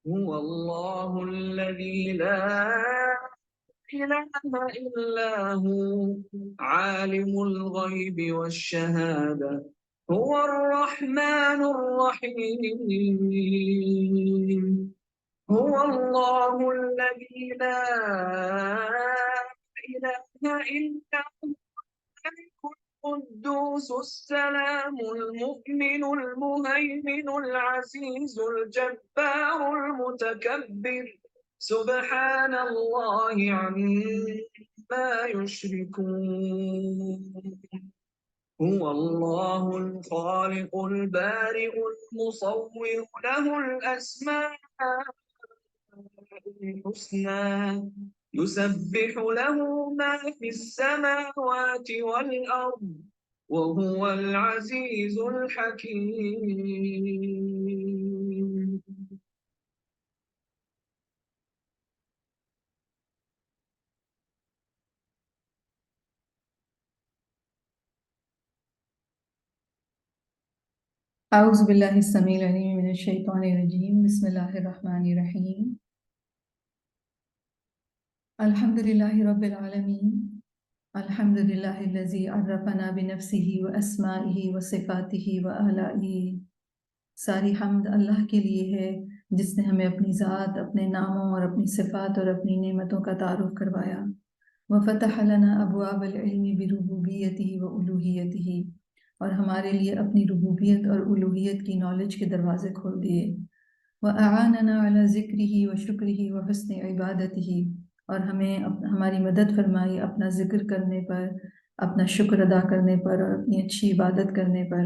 هو الله الذي لا إله إلا هو عالم الغيب والشهادة هو الرحمن الرحيم هو الله الذي لا إله إلا هو الملك القدوس السلام المؤمن المهيمن العزيز الجبار المتكبر سبحان الله عما يشركون هو الله الخالق البارئ المصور له الأسماء الحسنى يسبح له ما في السماوات والأرض وهو العزيز الحكيم. اعوذ باللہ السمیع العلیم من الشیطان الرجیم بسم اللہ الرحمن الرحیم الحمد للہ رب العالمین الحمد للہ الذی عرفنا بنفسہ واسمائہ وصفاتہ وآلائہ. ساری حمد اللہ کے لیے ہے جس نے ہمیں اپنی ذات، اپنے ناموں اور اپنی صفات اور اپنی نعمتوں کا تعارف کروایا. وفتح لنا ابواب العلم بربوبیتہ والوہیتہ، اور ہمارے لیے اپنی ربوبیت اور الوہیت کی نالج کے دروازے کھول دیے. وَأَعَانَنَا عَلَى ذِكْرِهِ وَشُكْرِهِ وَحُسْنِ عِبَادَتِهِ، اور ہمیں ہماری مدد فرمائی اپنا ذکر کرنے پر، اپنا شکر ادا کرنے پر اور اپنی اچھی عبادت کرنے پر.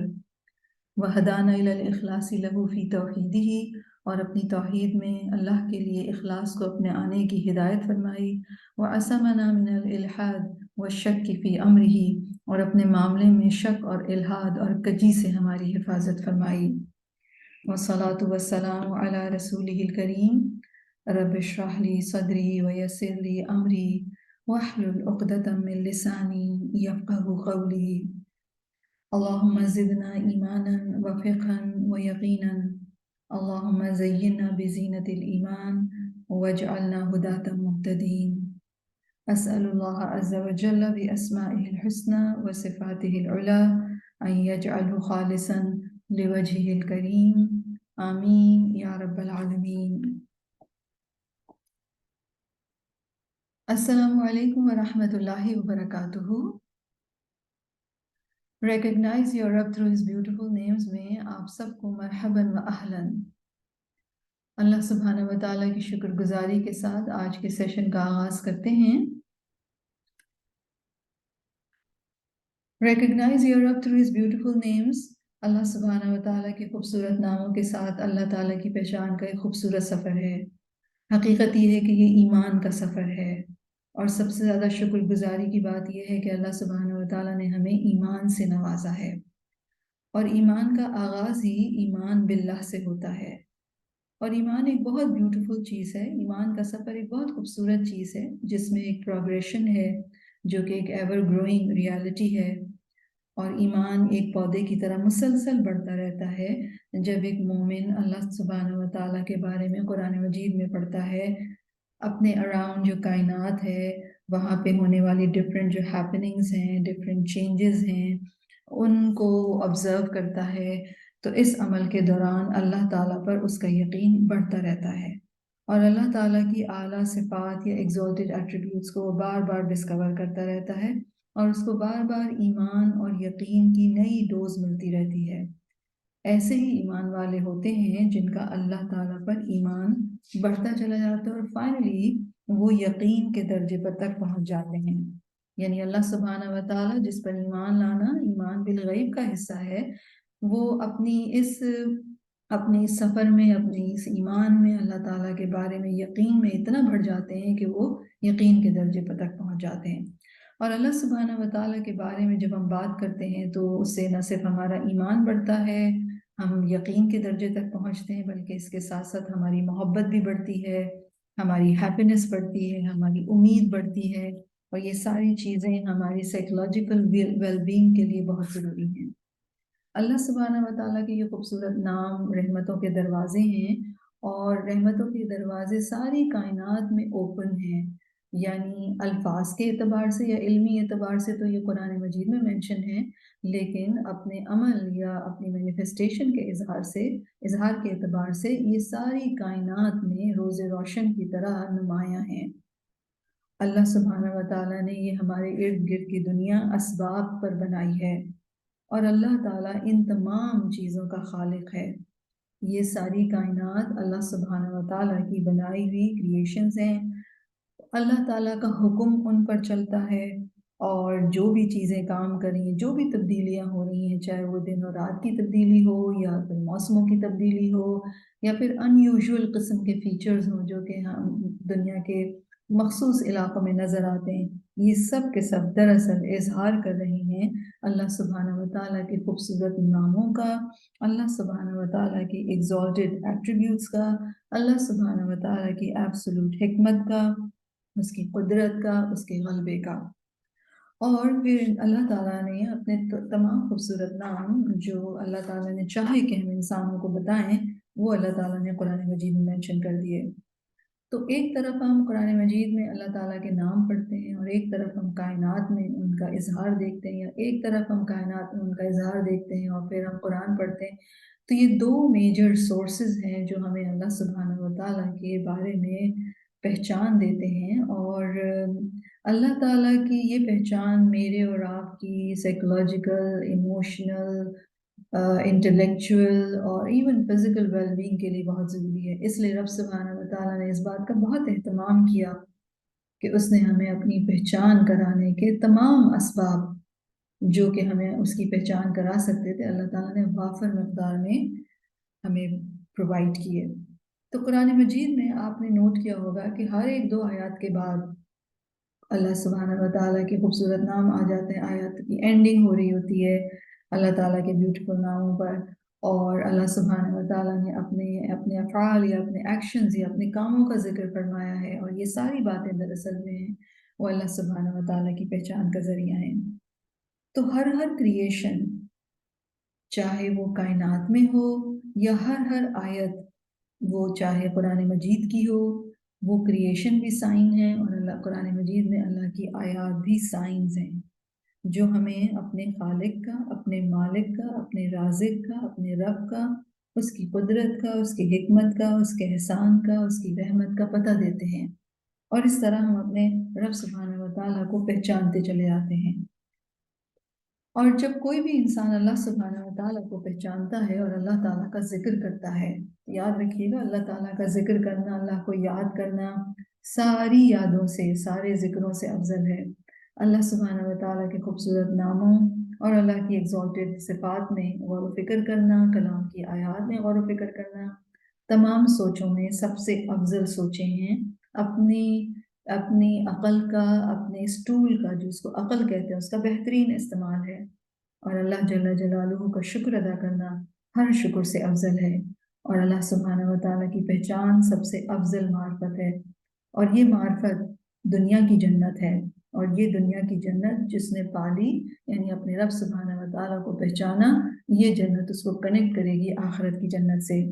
وَهَدَانَا إِلَى الْإِخْلَاصِ لَهُ فِي تَوْحِيدِهِ، اور اپنی توحید میں اللہ کے لیے اخلاص کو اپنے آنے کی ہدایت فرمائی. وَعَصَمَنَا مِنَ الْإِلْحَادِ وَالشَّكِّ فِي أَمْرِهِ، اور اپنے معاملے میں شک اور الحاد اور کجی سے ہماری حفاظت فرمائی. والصلاة والسلام على رسوله الكريم رب اشرح لي صدري ويسر لي أمري واحلل عقدة من لساني يفقه قولي. اللهم زدنا إيمانا وفقها ويقينا، اللهم زينا بزينة الإيمان واجعلنا هداة مهتدين. أسأل الله عز وجل بأسمائه الحسنى وصفاته العلى أن يجعله خالصا لوجهه الكريم، آمين يا رب العالمين. السلام علیکم ورحمۃ اللہ وبرکاتہ. Recognize your Rabb through his beautiful names میں آپ سب کو مرحباً و اہلاً. اللہ سبحانہ و تعالیٰ کی شکر گزاری کے ساتھ آج کے سیشن کا آغاز کرتے ہیں. Recognize your Rabb through his beautiful names. اللہ سبحانہ و تعالیٰ کے خوبصورت ناموں کے ساتھ اللہ تعالیٰ کی پہچان کا ایک خوبصورت سفر ہے. حقیقت یہ ہے کہ یہ ایمان کا سفر ہے، اور سب سے زیادہ شکر گزاری کی بات یہ ہے کہ اللہ سبحانہ و تعالیٰ نے ہمیں ایمان سے نوازا ہے، اور ایمان کا آغاز ہی ایمان باللہ سے ہوتا ہے. اور ایمان ایک بہت بیوٹیفل چیز ہے. ایمان کا سفر ایک بہت خوبصورت چیز ہے جس میں ایک پروگریشن ہے جو کہ ایک ایور گروئنگ ریالٹی ہے. اور ایمان ایک پودے کی طرح مسلسل بڑھتا رہتا ہے. جب ایک مومن اللہ سبحانہ و تعالیٰ کے بارے میں قرآن مجید میں پڑھتا ہے، اپنے اراؤنڈ جو کائنات ہے وہاں پہ ہونے والی ڈفرینٹ جو ہیپننگز ہیں، ڈفرینٹ چینجز ہیں، ان کو آبزرو کرتا ہے، تو اس عمل کے دوران اللہ تعالیٰ پر اس کا یقین بڑھتا رہتا ہے، اور اللہ تعالیٰ کی اعلیٰ صفات یا ایگزالٹڈ ایٹریبیوٹس کو وہ بار بار ڈسکور کرتا رہتا ہے، اور اس کو بار بار ایمان اور یقین کی نئی ڈوز ملتی رہتی ہے. ایسے ہی ایمان والے ہوتے ہیں جن کا اللہ تعالیٰ پر ایمان بڑھتا چلا جاتا ہے، اور فائنلی وہ یقین کے درجے پر تک پہنچ جاتے ہیں. یعنی اللہ سبحانہ و تعالیٰ جس پر ایمان لانا ایمان بالغیب کا حصہ ہے، وہ اپنے اس سفر میں، اپنے اس ایمان میں اللہ تعالیٰ کے بارے میں یقین میں اتنا بڑھ جاتے ہیں کہ وہ یقین کے درجے پر تک پہنچ جاتے ہیں. اور اللہ سبحانہ و تعالیٰ کے بارے میں جب ہم بات کرتے ہیں تو اس سے نہ صرف ہمارا ایمان بڑھتا ہے، ہم یقین کے درجے تک پہنچتے ہیں، بلکہ اس کے ساتھ ساتھ ہماری محبت بھی بڑھتی ہے، ہماری ہیپینس بڑھتی ہے، ہماری امید بڑھتی ہے، اور یہ ساری چیزیں ہماری سائیکولوجیکل ویل بینگ کے لیے بہت ضروری ہیں. اللہ سبحانہ و تعالیٰ کے یہ خوبصورت نام رحمتوں کے دروازے ہیں، اور رحمتوں کے دروازے ساری کائنات میں اوپن ہیں. یعنی الفاظ کے اعتبار سے یا علمی اعتبار سے تو یہ قرآن مجید میں مینشن ہے، لیکن اپنے عمل یا اپنی مینیفیسٹیشن کے اظہار کے اعتبار سے یہ ساری کائنات میں روز روشن کی طرح نمایاں ہیں. اللہ سبحانہ و تعالیٰ نے یہ ہمارے ارد گرد کی دنیا اسباب پر بنائی ہے، اور اللہ تعالیٰ ان تمام چیزوں کا خالق ہے. یہ ساری کائنات اللہ سبحانہ و تعالیٰ کی بنائی ہوئی کریشنز ہیں. اللہ تعالیٰ کا حکم ان پر چلتا ہے، اور جو بھی چیزیں کام کر رہی ہیں، جو بھی تبدیلیاں ہو رہی ہیں، چاہے وہ دن اور رات کی تبدیلی ہو یا پھر موسموں کی تبدیلی ہو یا پھر ان یوزول قسم کے فیچرز ہوں جو کہ ہم دنیا کے مخصوص علاقوں میں نظر آتے ہیں، یہ سب کے سب دراصل اظہار کر رہے ہیں اللہ سبحانہ و تعالیٰ کے خوبصورت ناموں کا، اللہ سبحانہ و تعالیٰ کی ایگزالٹڈ ایٹریبیوٹس کا، اللہ سبحانہ و تعالیٰ کی ایبسولوٹ حکمت کا، اس کی قدرت کا، اس کے غلبے کا. اور پھر اللہ تعالیٰ نے اپنے تمام خوبصورت نام جو اللہ تعالیٰ نے چاہے کہ ہم انسانوں کو بتائیں، وہ اللہ تعالیٰ نے قرآن مجید میں مینشن کر دیے. تو ایک طرف ہم قرآن مجید میں اللہ تعالیٰ کے نام پڑھتے ہیں، اور ایک طرف ہم کائنات میں ان کا اظہار دیکھتے ہیں، یا ایک طرف ہم کائنات میں ان کا اظہار دیکھتے ہیں اور پھر ہم قرآن پڑھتے ہیں. تو یہ دو میجر سورسز ہیں جو ہمیں اللہ سبحانہ و تعالیٰ کے بارے میں پہچان دیتے ہیں. اور اللہ تعالیٰ کی یہ پہچان میرے اور آپ کی سائیکولوجیکل، ایموشنل، انٹلیکچوئل اور ایون فزیکل ویل بینگ کے لیے بہت ضروری ہے. اس لیے رب سبحانہ و تعالیٰ نے اس بات کا بہت اہتمام کیا کہ اس نے ہمیں اپنی پہچان کرانے کے تمام اسباب جو کہ ہمیں اس کی پہچان کرا سکتے تھے، اللہ تعالیٰ نے وافر مقدار میں ہمیں پرووائڈ کیے. تو قرآن مجید میں آپ نے نوٹ کیا ہوگا کہ ہر ایک 2 آیات کے بعد اللہ سبحانہ و تعالیٰ کے خوبصورت نام آ جاتے ہیں. آیات کی اینڈنگ ہو رہی ہوتی ہے اللہ تعالیٰ کے بیوٹیفل ناموں پر، اور اللہ سبحانہ و تعالیٰ نے اپنے افعال یا اپنے ایکشنز یا اپنے کاموں کا ذکر فرمایا ہے. اور یہ ساری باتیں دراصل میں ہیں وہ اللہ سبحانہ و تعالیٰ کی پہچان کا ذریعہ ہیں. تو ہر کریشن، چاہے وہ کائنات میں ہو یا ہر آیت، وہ چاہے قرآن مجید کی ہو، وہ کریشن بھی سائن ہے، اور اللہ قرآن مجید میں اللہ کی آیات بھی سائنز ہیں جو ہمیں اپنے خالق کا، اپنے مالک کا، اپنے رازق کا، اپنے رب کا، اس کی قدرت کا، اس کی حکمت کا، اس کے احسان کا، اس کی رحمت کا پتہ دیتے ہیں. اور اس طرح ہم اپنے رب سبحانہ و تعالیٰ کو پہچانتے چلے آتے ہیں. اور جب کوئی بھی انسان اللہ سبحانہ و تعالیٰ کو پہچانتا ہے اور اللہ تعالیٰ کا ذکر کرتا ہے، یاد رکھیے گا اللہ تعالیٰ کا ذکر کرنا، اللہ کو یاد کرنا ساری یادوں سے، سارے ذکروں سے افضل ہے. اللہ سبحانہ و تعالیٰ کے خوبصورت ناموں اور اللہ کی ایگزالٹڈ صفات میں غور و فکر کرنا، کلام کی آیات میں غور و فکر کرنا، تمام سوچوں میں سب سے افضل سوچیں ہیں اپنی عقل کا، اپنے اسٹول کا، جو اس کو عقل کہتے ہیں، اس کا بہترین استعمال ہے. اور اللہ جل جلالہ کا شکر ادا کرنا ہر شکر سے افضل ہے. اور اللہ سبحانہ و تعالیٰ کی پہچان سب سے افضل معرفت ہے. اور یہ معرفت دنیا کی جنت ہے، اور یہ دنیا کی جنت جس نے پالی، یعنی اپنے رب سبحانہ و تعالیٰ کو پہچانا، یہ جنت اس کو کنیکٹ کرے گی آخرت کی جنت سے.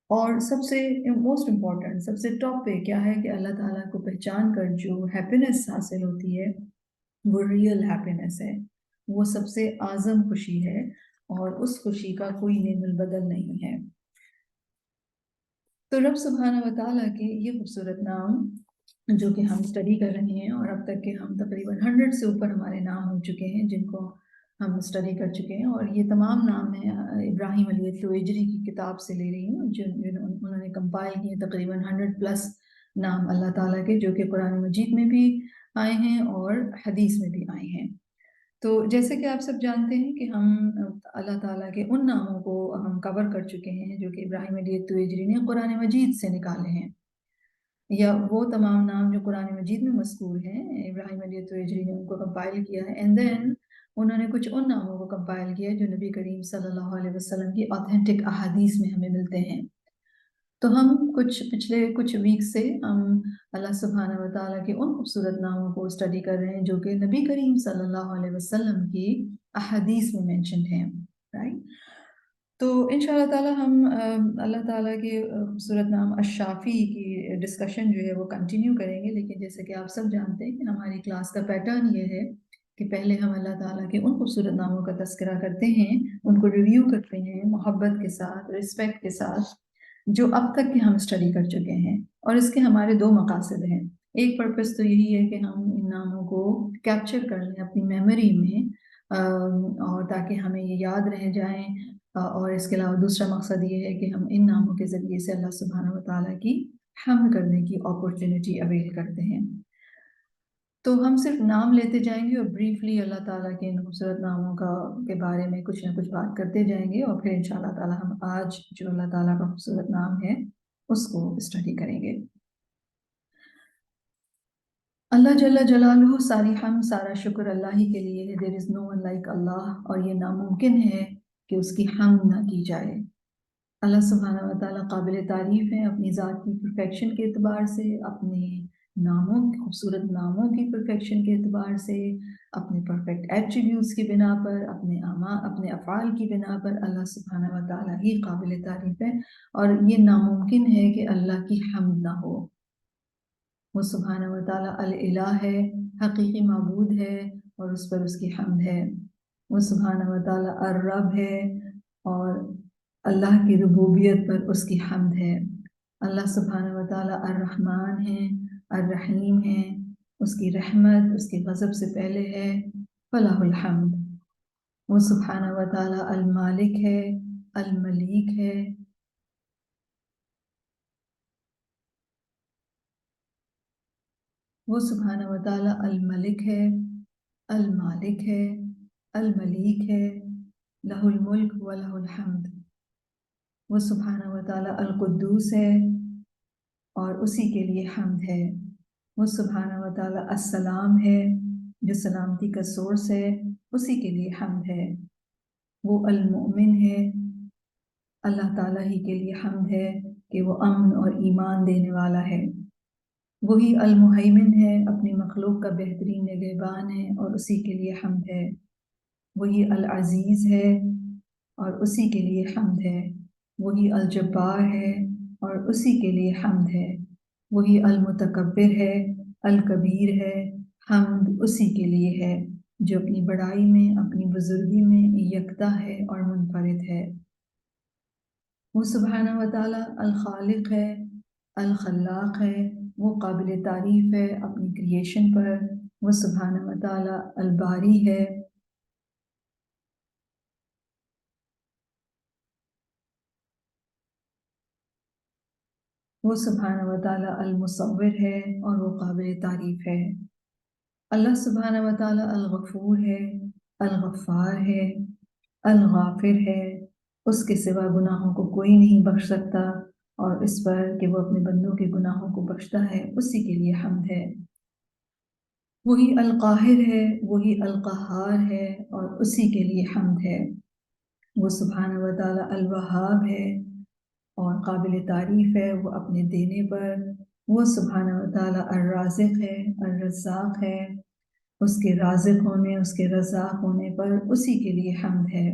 اور سب سے موسٹ امپورٹنٹ، سب سے ٹاپ پہ کیا ہے کہ اللہ تعالیٰ کو پہچان کر جو ہیپینس حاصل ہوتی ہے وہ ریئل ہیپینس ہے، وہ سب سے اعظم خوشی ہے، اور اس خوشی کا کوئی نعم البدل نہیں ہے. تو رب سبحانہ و تعالیٰ کے یہ خوبصورت نام جو کہ ہم اسٹڈی کر رہے ہیں، اور اب تک کے ہم تقریباً 100 سے اوپر ہمارے نام ہو چکے ہیں جن کو ہم اسٹڈی کر چکے ہیں. اور یہ تمام نام ہیں ابراہیم علیہ التویجری کی کتاب سے لے رہی ہوں، انہوں نے کمپائل کیے تقریباً 100+ نام اللہ تعالیٰ کے، جو کہ قرآن مجید میں بھی آئے ہیں اور حدیث میں بھی آئے ہیں. تو جیسے کہ آپ سب جانتے ہیں کہ ہم اللہ تعالیٰ کے ان ناموں کو ہم کور کر چکے ہیں جو کہ ابراہیم علیہ التویجری نے قرآن مجید سے نکالے ہیں، یا وہ تمام نام جو قرآن مجید میں مذکور ہیں ابراہیم علیہ التویجری نے ان کو کمپائل کیا ہے. اینڈ دین انہوں نے کچھ ان ناموں کو کمپائل کیا جو نبی کریم صلی اللہ علیہ وسلم کی آتھینٹک احادیث میں ہمیں ملتے ہیں. تو ہم پچھلے کچھ ویک سے ہم اللہ سبحانہ و تعالیٰ کے ان خوبصورت ناموں کو اسٹڈی کر رہے ہیں جو کہ نبی کریم صلی اللہ علیہ وسلم کی احادیث میں مینشن ہیں. رائٹ. تو انشاءاللہ تعالی ہم اللہ تعالیٰ کے خوبصورت نام الشافی کی ڈسکشن جو ہے وہ کنٹینیو کریں گے، لیکن جیسے کہ آپ سب جانتے ہیں کہ ہماری کلاس کا پیٹرن یہ ہے کہ پہلے ہم اللہ تعالیٰ کے ان خوبصورت ناموں کا تذکرہ کرتے ہیں، ان کو ریویو کرتے ہیں محبت کے ساتھ، رسپیکٹ کے ساتھ، جو اب تک کے ہم اسٹڈی کر چکے ہیں، اور اس کے ہمارے دو مقاصد ہیں۔ ایک پرپس تو یہی ہے کہ ہم ان ناموں کو کیپچر کر لیں اپنی میموری میں، اور تاکہ ہمیں یہ یاد رہ جائیں، اور اس کے علاوہ دوسرا مقصد یہ ہے کہ ہم ان ناموں کے ذریعے سے اللہ سبحانہ و تعالیٰ کی حمد کرنے کی اپورچونٹی اویل کرتے ہیں۔ تو ہم صرف نام لیتے جائیں گے اور بریفلی اللہ تعالیٰ کے ان خوبصورت ناموں کے بارے میں کچھ نہ کچھ بات کرتے جائیں گے، اور پھر انشاءاللہ تعالیٰ ہم آج جو اللہ تعالیٰ کا خوبصورت نام ہے اس کو اسٹڈی کریں گے۔ اللہ جل جلالہ، ساری حمد سارا شکر اللہ ہی کے لیے ہے۔ دیر از نو ون لائک اللہ، اور یہ ناممکن ہے کہ اس کی حمد نہ کی جائے۔ اللہ سبحانہ و تعالیٰ قابل تعریف ہے اپنی ذات کی پرفیکشن کے اعتبار سے، اپنے ناموں خوبصورت ناموں کی پرفیکشن کے اعتبار سے، اپنے پرفیکٹ ایٹریبیوٹس کی بنا پر، اپنے افعال کی بنا پر اللہ سبحانہ و تعالیٰ ہی قابل تعریف ہے، اور یہ ناممکن ہے کہ اللہ کی حمد نہ ہو۔ وہ سبحانہ و تعالیٰ الالہ ہے، حقیقی معبود ہے، اور اس پر اس کی حمد ہے۔ وہ سبحانہ و تعالیٰ الرب ہے، اور اللہ کی ربوبیت پر اس کی حمد ہے۔ اللہ سبحانہ و تعالیٰ الرحمن ہے، الرحیم ہے، اس کی رحمت اس کی غضب سے پہلے ہے، فلہ الحمد۔ وہ سبحانہ و تعالیٰ المالک ہے، الملیک ہے، وہ سبحانہ و تعالیٰ الملک ہے، المالک ہے، الملیک ہے، لہ الملک و لہ الحمد۔ وہ سبحانہ و تعالیٰ القدوس ہے، اور اسی کے لیے حمد ہے۔ وہ سبحانہ و تعالیٰ السلام ہے، جو سلامتی کا سورس ہے، اسی کے لیے حمد ہے۔ وہ المؤمن ہے، اللہ تعالیٰ ہی کے لیے حمد ہے کہ وہ امن اور ایمان دینے والا ہے۔ وہی المہیمن ہے، اپنی مخلوق کا بہترین نگہبان ہے، اور اسی کے لیے حمد ہے۔ وہی العزیز ہے، اور اسی کے لیے حمد ہے۔ وہی الجبار ہے، اور اسی کے لیے حمد ہے۔ وہی المتکبر ہے، الکبیر ہے، حمد اسی کے لیے ہے جو اپنی بڑائی میں، اپنی بزرگی میں یکتا ہے اور منفرد ہے۔ وہ سبحانہ و تعالیٰ الخالق ہے، الخلاق ہے، وہ قابل تعریف ہے اپنی کریشن پر۔ وہ سبحانہ و تعالیٰ الباری ہے، وہ سبحانہ و تعالیٰ المصور ہے، اور وہ قابل تعریف ہے۔ اللہ سبحانہ و تعالیٰ الغفور ہے، الغفار ہے، الغافر ہے، اس کے سوا گناہوں کو کوئی نہیں بخش سکتا، اور اس پر کہ وہ اپنے بندوں کے گناہوں کو بخشتا ہے اسی کے لیے حمد ہے۔ وہی القاہر ہے، وہی القہار ہے، اور اسی کے لیے حمد ہے۔ وہ سبحانہ و تعالیٰ الوہاب ہے، اور قابل تعریف ہے وہ اپنے دینے پر۔ وہ سبحانہ و تعالیٰ الرازق ہے، الرزاق ہے، اس کے رازق ہونے، اس کے رزاق ہونے پر اسی کے لیے حمد ہے۔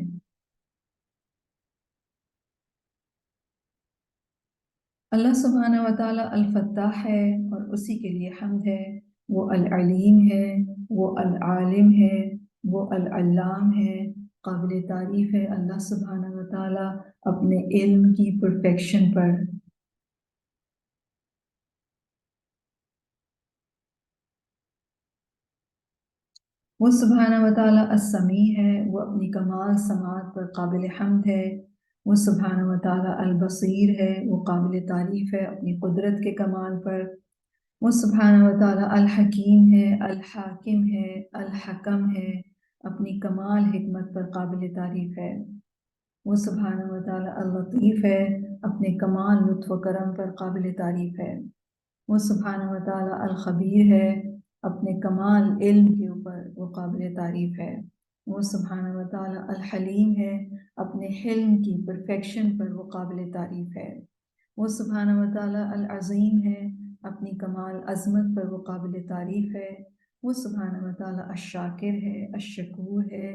اللہ سبحانہ و تعالیٰ الفتاح ہے، اور اسی کے لیے حمد ہے۔ وہ العلیم ہے، وہ العالم ہے، وہ العلام ہے، قابل تعریف ہے اللہ سبحانہ و تعالیٰ اپنے علم کی پرفیکشن پر۔ وہ سبحانہ و تعالیٰ السمیع ہے، وہ اپنی کمال سماعت پر قابل حمد ہے۔ وہ سبحانہ و تعالیٰ البصیر ہے، وہ قابل تعریف ہے اپنی قدرت کے کمال پر۔ وہ سبحانہ و تعالیٰ الحکیم ہے، الحاکم ہے، الحکم ہے، اپنی کمال حکمت پر قابل تعریف ہے۔ وہ سبحانہ و تعالیٰ اللطیف ہے، اپنے کمال لطف و کرم پر قابل تعریف ہے۔ وہ سبحانہ و تعالیٰ الخبیر ہے، اپنے کمال علم کے اوپر وہ قابل تعریف ہے۔ وہ سبحانہ و تعالیٰ الحلیم ہے، اپنے حلم کی پرفیکشن پر وہ قابل تعریف ہے۔ وہ سبحانہ و تعالیٰ العظیم ہے، اپنی کمال عظمت پر وہ قابل تعریف ہے۔ وہ سبحانہ و تعالیٰ الشاکر ہے، الشکور ہے،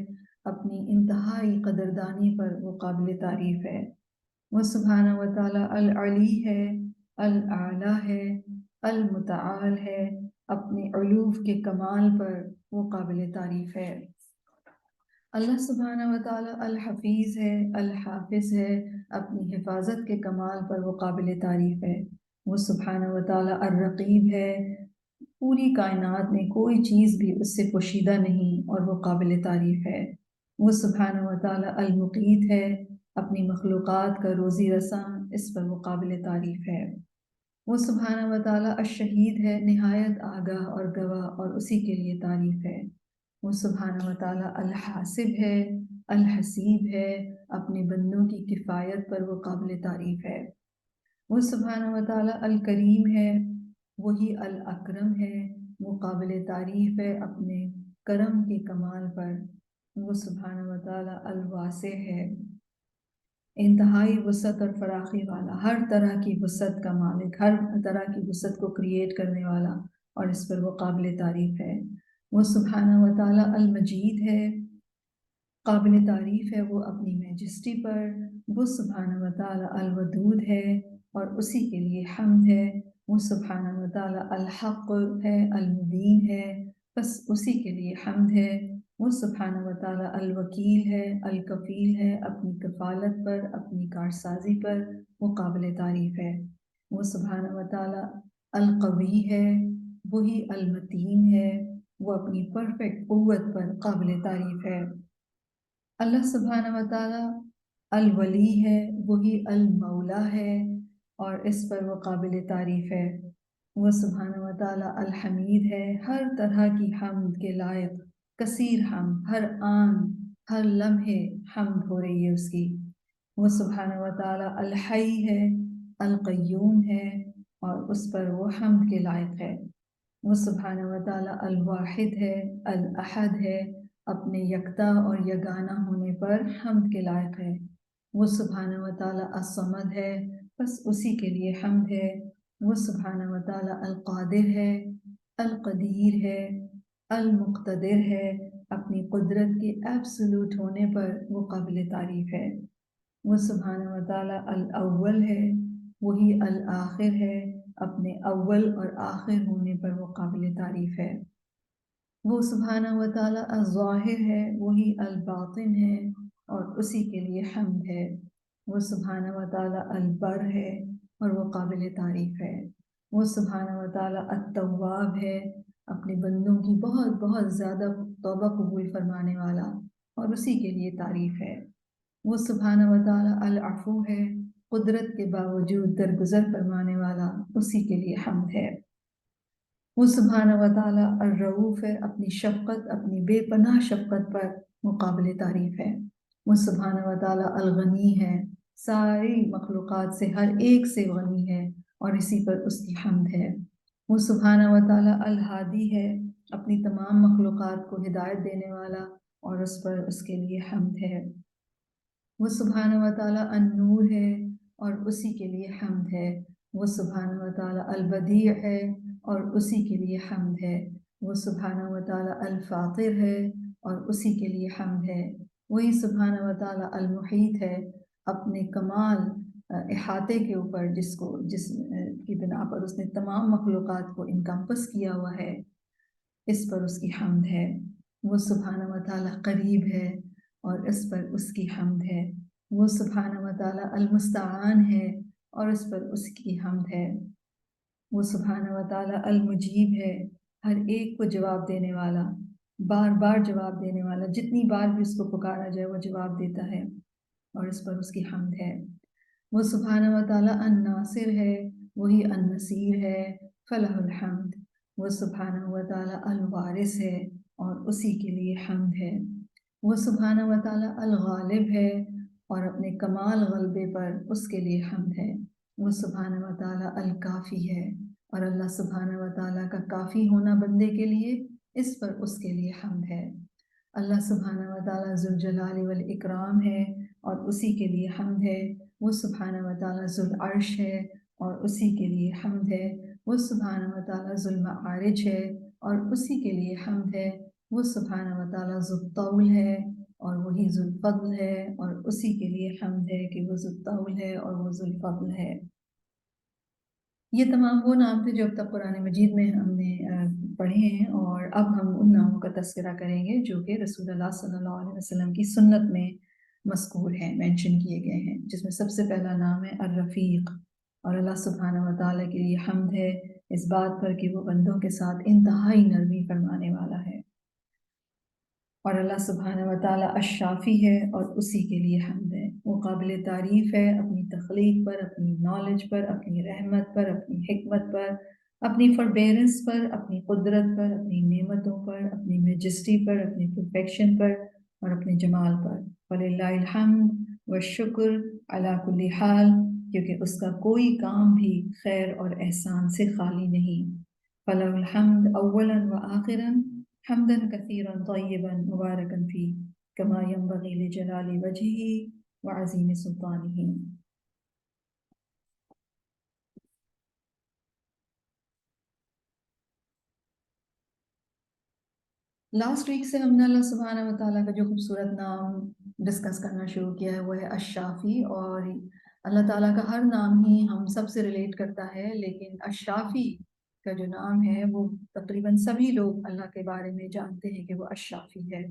اپنی انتہائی قدردانی پر وہ قابل تعریف ہے۔ وہ سبحانہ و تعالیٰ العلی ہے، الاعلیٰ ہے، المتعال ہے، اپنے علوف کے کمال پر وہ قابل تعریف ہے۔ اللہ سبحانہ و تعالیٰ الحفیظ ہے، الحافظ ہے، اپنی حفاظت کے کمال پر وہ قابل تعریف ہے۔ وہ سبحانہ و تعالیٰ الرقیب ہے، پوری کائنات میں کوئی چیز بھی اس سے پوشیدہ نہیں اور وہ قابل تعریف ہے۔ وہ سبحانہ و تعالیٰ المقیت ہے، اپنی مخلوقات کا روزی رساں، اس پر وہ قابل تعریف ہے۔ وہ سبحانہ و تعالیٰ الشہید ہے، نہایت آگاہ اور گواہ، اور اسی کے لیے تعریف ہے۔ وہ سبحانہ و تعالیٰ الحاسب ہے، الحسیب ہے، اپنے بندوں کی کفایت پر وہ قابل تعریف ہے۔ وہ سبحانہ و تعالیٰ الکریم ہے، وہی الاکرم ہے، وہ قابل تعریف ہے اپنے کرم کے کمال پر۔ وہ سبحانہ و تعالیٰ الواسع ہے، انتہائی وسعت اور فراخی والا، ہر طرح کی وسعت کا مالک، ہر طرح کی وسعت کو کریٹ کرنے والا، اور اس پر وہ قابل تعریف ہے۔ وہ سبحانہ و تعالیٰ المجید ہے، قابل تعریف ہے وہ اپنی میجسٹی پر۔ وہ سبحانہ و تعالیٰ الودود ہے، اور اسی کے لیے حمد ہے۔ وہ سبحانہ و تعالیٰ الحق ہے، المبین ہے، بس اسی کے لیے حمد ہے۔ وہ سبحانہ و تعالیٰ الوکیل ہے، الکفیل ہے، اپنی کفالت پر، اپنی کارسازی پر وہ قابل تعریف ہے۔ وہ سبحانہ و تعالیٰ القوی ہے، وہی المتین ہے، وہ اپنی پرفیکٹ قوت پر قابل تعریف ہے۔ اللہ سبحانہ و تعالیٰ الولی ہے، وہی المولا ہے، اور اس پر وہ قابل تعریف ہے۔ وہ سبحانہ و تعالیٰ الحمید ہے، ہر طرح کی حمد کے لائق، کثیر حمد، ہر آن ہر لمحے حمد ہو رہی ہے اس کی۔ وہ سبحانہ و تعالیٰ الحی ہے، القیوم ہے، اور اس پر وہ حمد کے لائق ہے۔ وہ سبحانہ و تعالیٰ الواحد ہے، الاحد ہے، اپنے یکتا اور یگانہ ہونے پر حمد کے لائق ہے۔ وہ سبحانہ و تعالیٰ الصمد ہے، بس اسی کے لیے حمد ہے۔ وہ سبحانہ و تعالیٰ القادر ہے، القدیر ہے، المقتدر ہے، اپنی قدرت کے ایبسولوٹ ہونے پر وہ قابل تعریف ہے۔ وہ سبحانہ و تعالیٰ الاول ہے، وہی الآخر ہے، اپنے اول اور آخر ہونے پر وہ قابل تعریف ہے۔ وہ سبحانہ و تعالیٰ الظاہر ہے، وہی الباطن ہے، اور اسی کے لیے حمد ہے۔ وہ سبحانہ و تعالیٰ البر ہے، اور وہ قابل تعریف ہے۔ وہ سبحانہ و تعالیٰ التواب ہے، اپنے بندوں کی بہت بہت زیادہ توبہ قبول فرمانے والا، اور اسی کے لیے تعریف ہے۔ وہ سبحانہ و تعالیٰ العفو ہے، قدرت کے باوجود درگزر فرمانے والا، اسی کے لیے حمد ہے۔ وہ سبحانہ و تعالیٰ الرؤوف ہے، اپنی شفقت، اپنی بے پناہ شفقت پر مقابل تعریف ہے۔ وہ سبحانہ و تعالیٰ الغنی ہے، ساری مخلوقات سے ہر ایک سے غنی ہے، اور اسی پر اس کی حمد ہے۔ وہ سبحانہ و تعالیٰ الہادی ہے، اپنی تمام مخلوقات کو ہدایت دینے والا، اور اس پر اس کے لیے حمد ہے۔ وہ سبحانہ و تعالیٰ النور ہے، اور اسی کے لیے حمد ہے۔ وہ سبحانہ و تعالیٰ البدیع ہے، اور اسی کے لیے حمد ہے۔ وہ سبحانہ و تعالیٰ الفاطر ہے، اور اسی کے لیے حمد ہے۔ وہی سبحانہ و تعالیٰ المحیط ہے، اپنے کمال احاطے کے اوپر جس کی بنا پر اس نے تمام مخلوقات کو انکمپس کیا ہوا ہے، اس پر اس کی حمد ہے۔ وہ سبحانہ و تعالیٰ قریب ہے، اور اس پر اس کی حمد ہے۔ وہ سبحانہ و تعالیٰ المستعان ہے، اور اس پر اس کی حمد ہے۔ وہ سبحانہ و تعالیٰ المجیب ہے، ہر ایک کو جواب دینے والا، بار بار جواب دینے والا، جتنی بار بھی اس کو پکارا جائے وہ جواب دیتا ہے، اور اس پر اس کی حمد ہے۔ وہ سبحانہ و تعالیٰ الناصر ہے، وہی النصیر ہے، فلہ الحمد۔ وہ سبحانہ و تعالیٰ الوارث ہے، اور اسی کے لیے حمد ہے۔ وہ سبحانہ و تعالیٰ الغالب ہے، اور اپنے کمال غلبے پر اس کے لیے حمد ہے۔ وہ سبحانہ و تعالیٰ الکافی ہے، اور اللہ سبحانہ و تعالیٰ کا کافی ہونا بندے کے لیے، اس پر اس کے لیے حمد ہے۔ اللہ سبحانہ و تعالیٰ ذوالجلال والاکرام ہے، اور اسی کے لیے حمد ہے۔ وہ سبحانہ و تعالیٰ ذوالعرش ہے، اور اسی کے لیے حمد ہے۔ وہ سبحانہ و تعالیٰ ذوالمعارج ہے، اور اسی کے لیے حمد ہے۔ وہ سبحانہ و تعالیٰ ذو الطول ہے، اور وہی ذوالفضل ہے، اور اسی کے لیے حمد ہے کہ وہ ذوالطول ہے اور وہ ذوالفضل ہے۔ یہ تمام وہ نام تھے جو اب تک قرآن مجید میں ہم نے پڑھے ہیں، اور اب ہم ان ناموں کا تذکرہ کریں گے جو کہ رسول اللہ صلی اللہ علیہ وسلم کی سنت میں مذکور ہیں، مینشن کیے گئے ہیں، جس میں سب سے پہلا نام ہے الرفیق۔ اور اللہ سبحانہ و تعالیٰ کے لیے حمد ہے اس بات پر کہ وہ بندوں کے ساتھ انتہائی نرمی فرمانے والا ہے، اور اللہ سبحانہ و تعالیٰ الشافی ہے اور اسی کے لیے حمد ہے۔ وہ قابل تعریف ہے اپنی تخلیق پر، اپنی نالج پر، اپنی رحمت پر، اپنی حکمت پر، اپنی فوربیرنس پر، اپنی قدرت پر، اپنی نعمتوں پر، اپنی میجسٹی پر، اپنی پرفیکشن پر اور اپنے جمال پر۔ وَلِلَّهِ الْحَمْدُ وَالشُّكْرُ عَلَى كُلِّ حال، کیونکہ اس کا کوئی کام بھی خیر اور احسان سے خالی نہیں۔ فَلَهُ الْحَمْدُ أَوَّلًا وَآخِرًا حمدا كثيرا طيبا مباركا فيه كما ينبغي لجلال وجهه وعظيم سلطانه۔ لاسٹ ویک سے ہم نے اللہ سبحانہ و تعالیٰ کا جو خوبصورت نام ڈسکس کرنا شروع کیا ہے وہ ہے الشافی، اور اللہ تعالیٰ کا ہر نام ہی ہم سب سے ریلیٹ کرتا ہے، لیکن الشافی کا جو نام ہے وہ تقریباً سبھی لوگ اللہ کے بارے میں جانتے ہیں کہ وہ الشافی ہے۔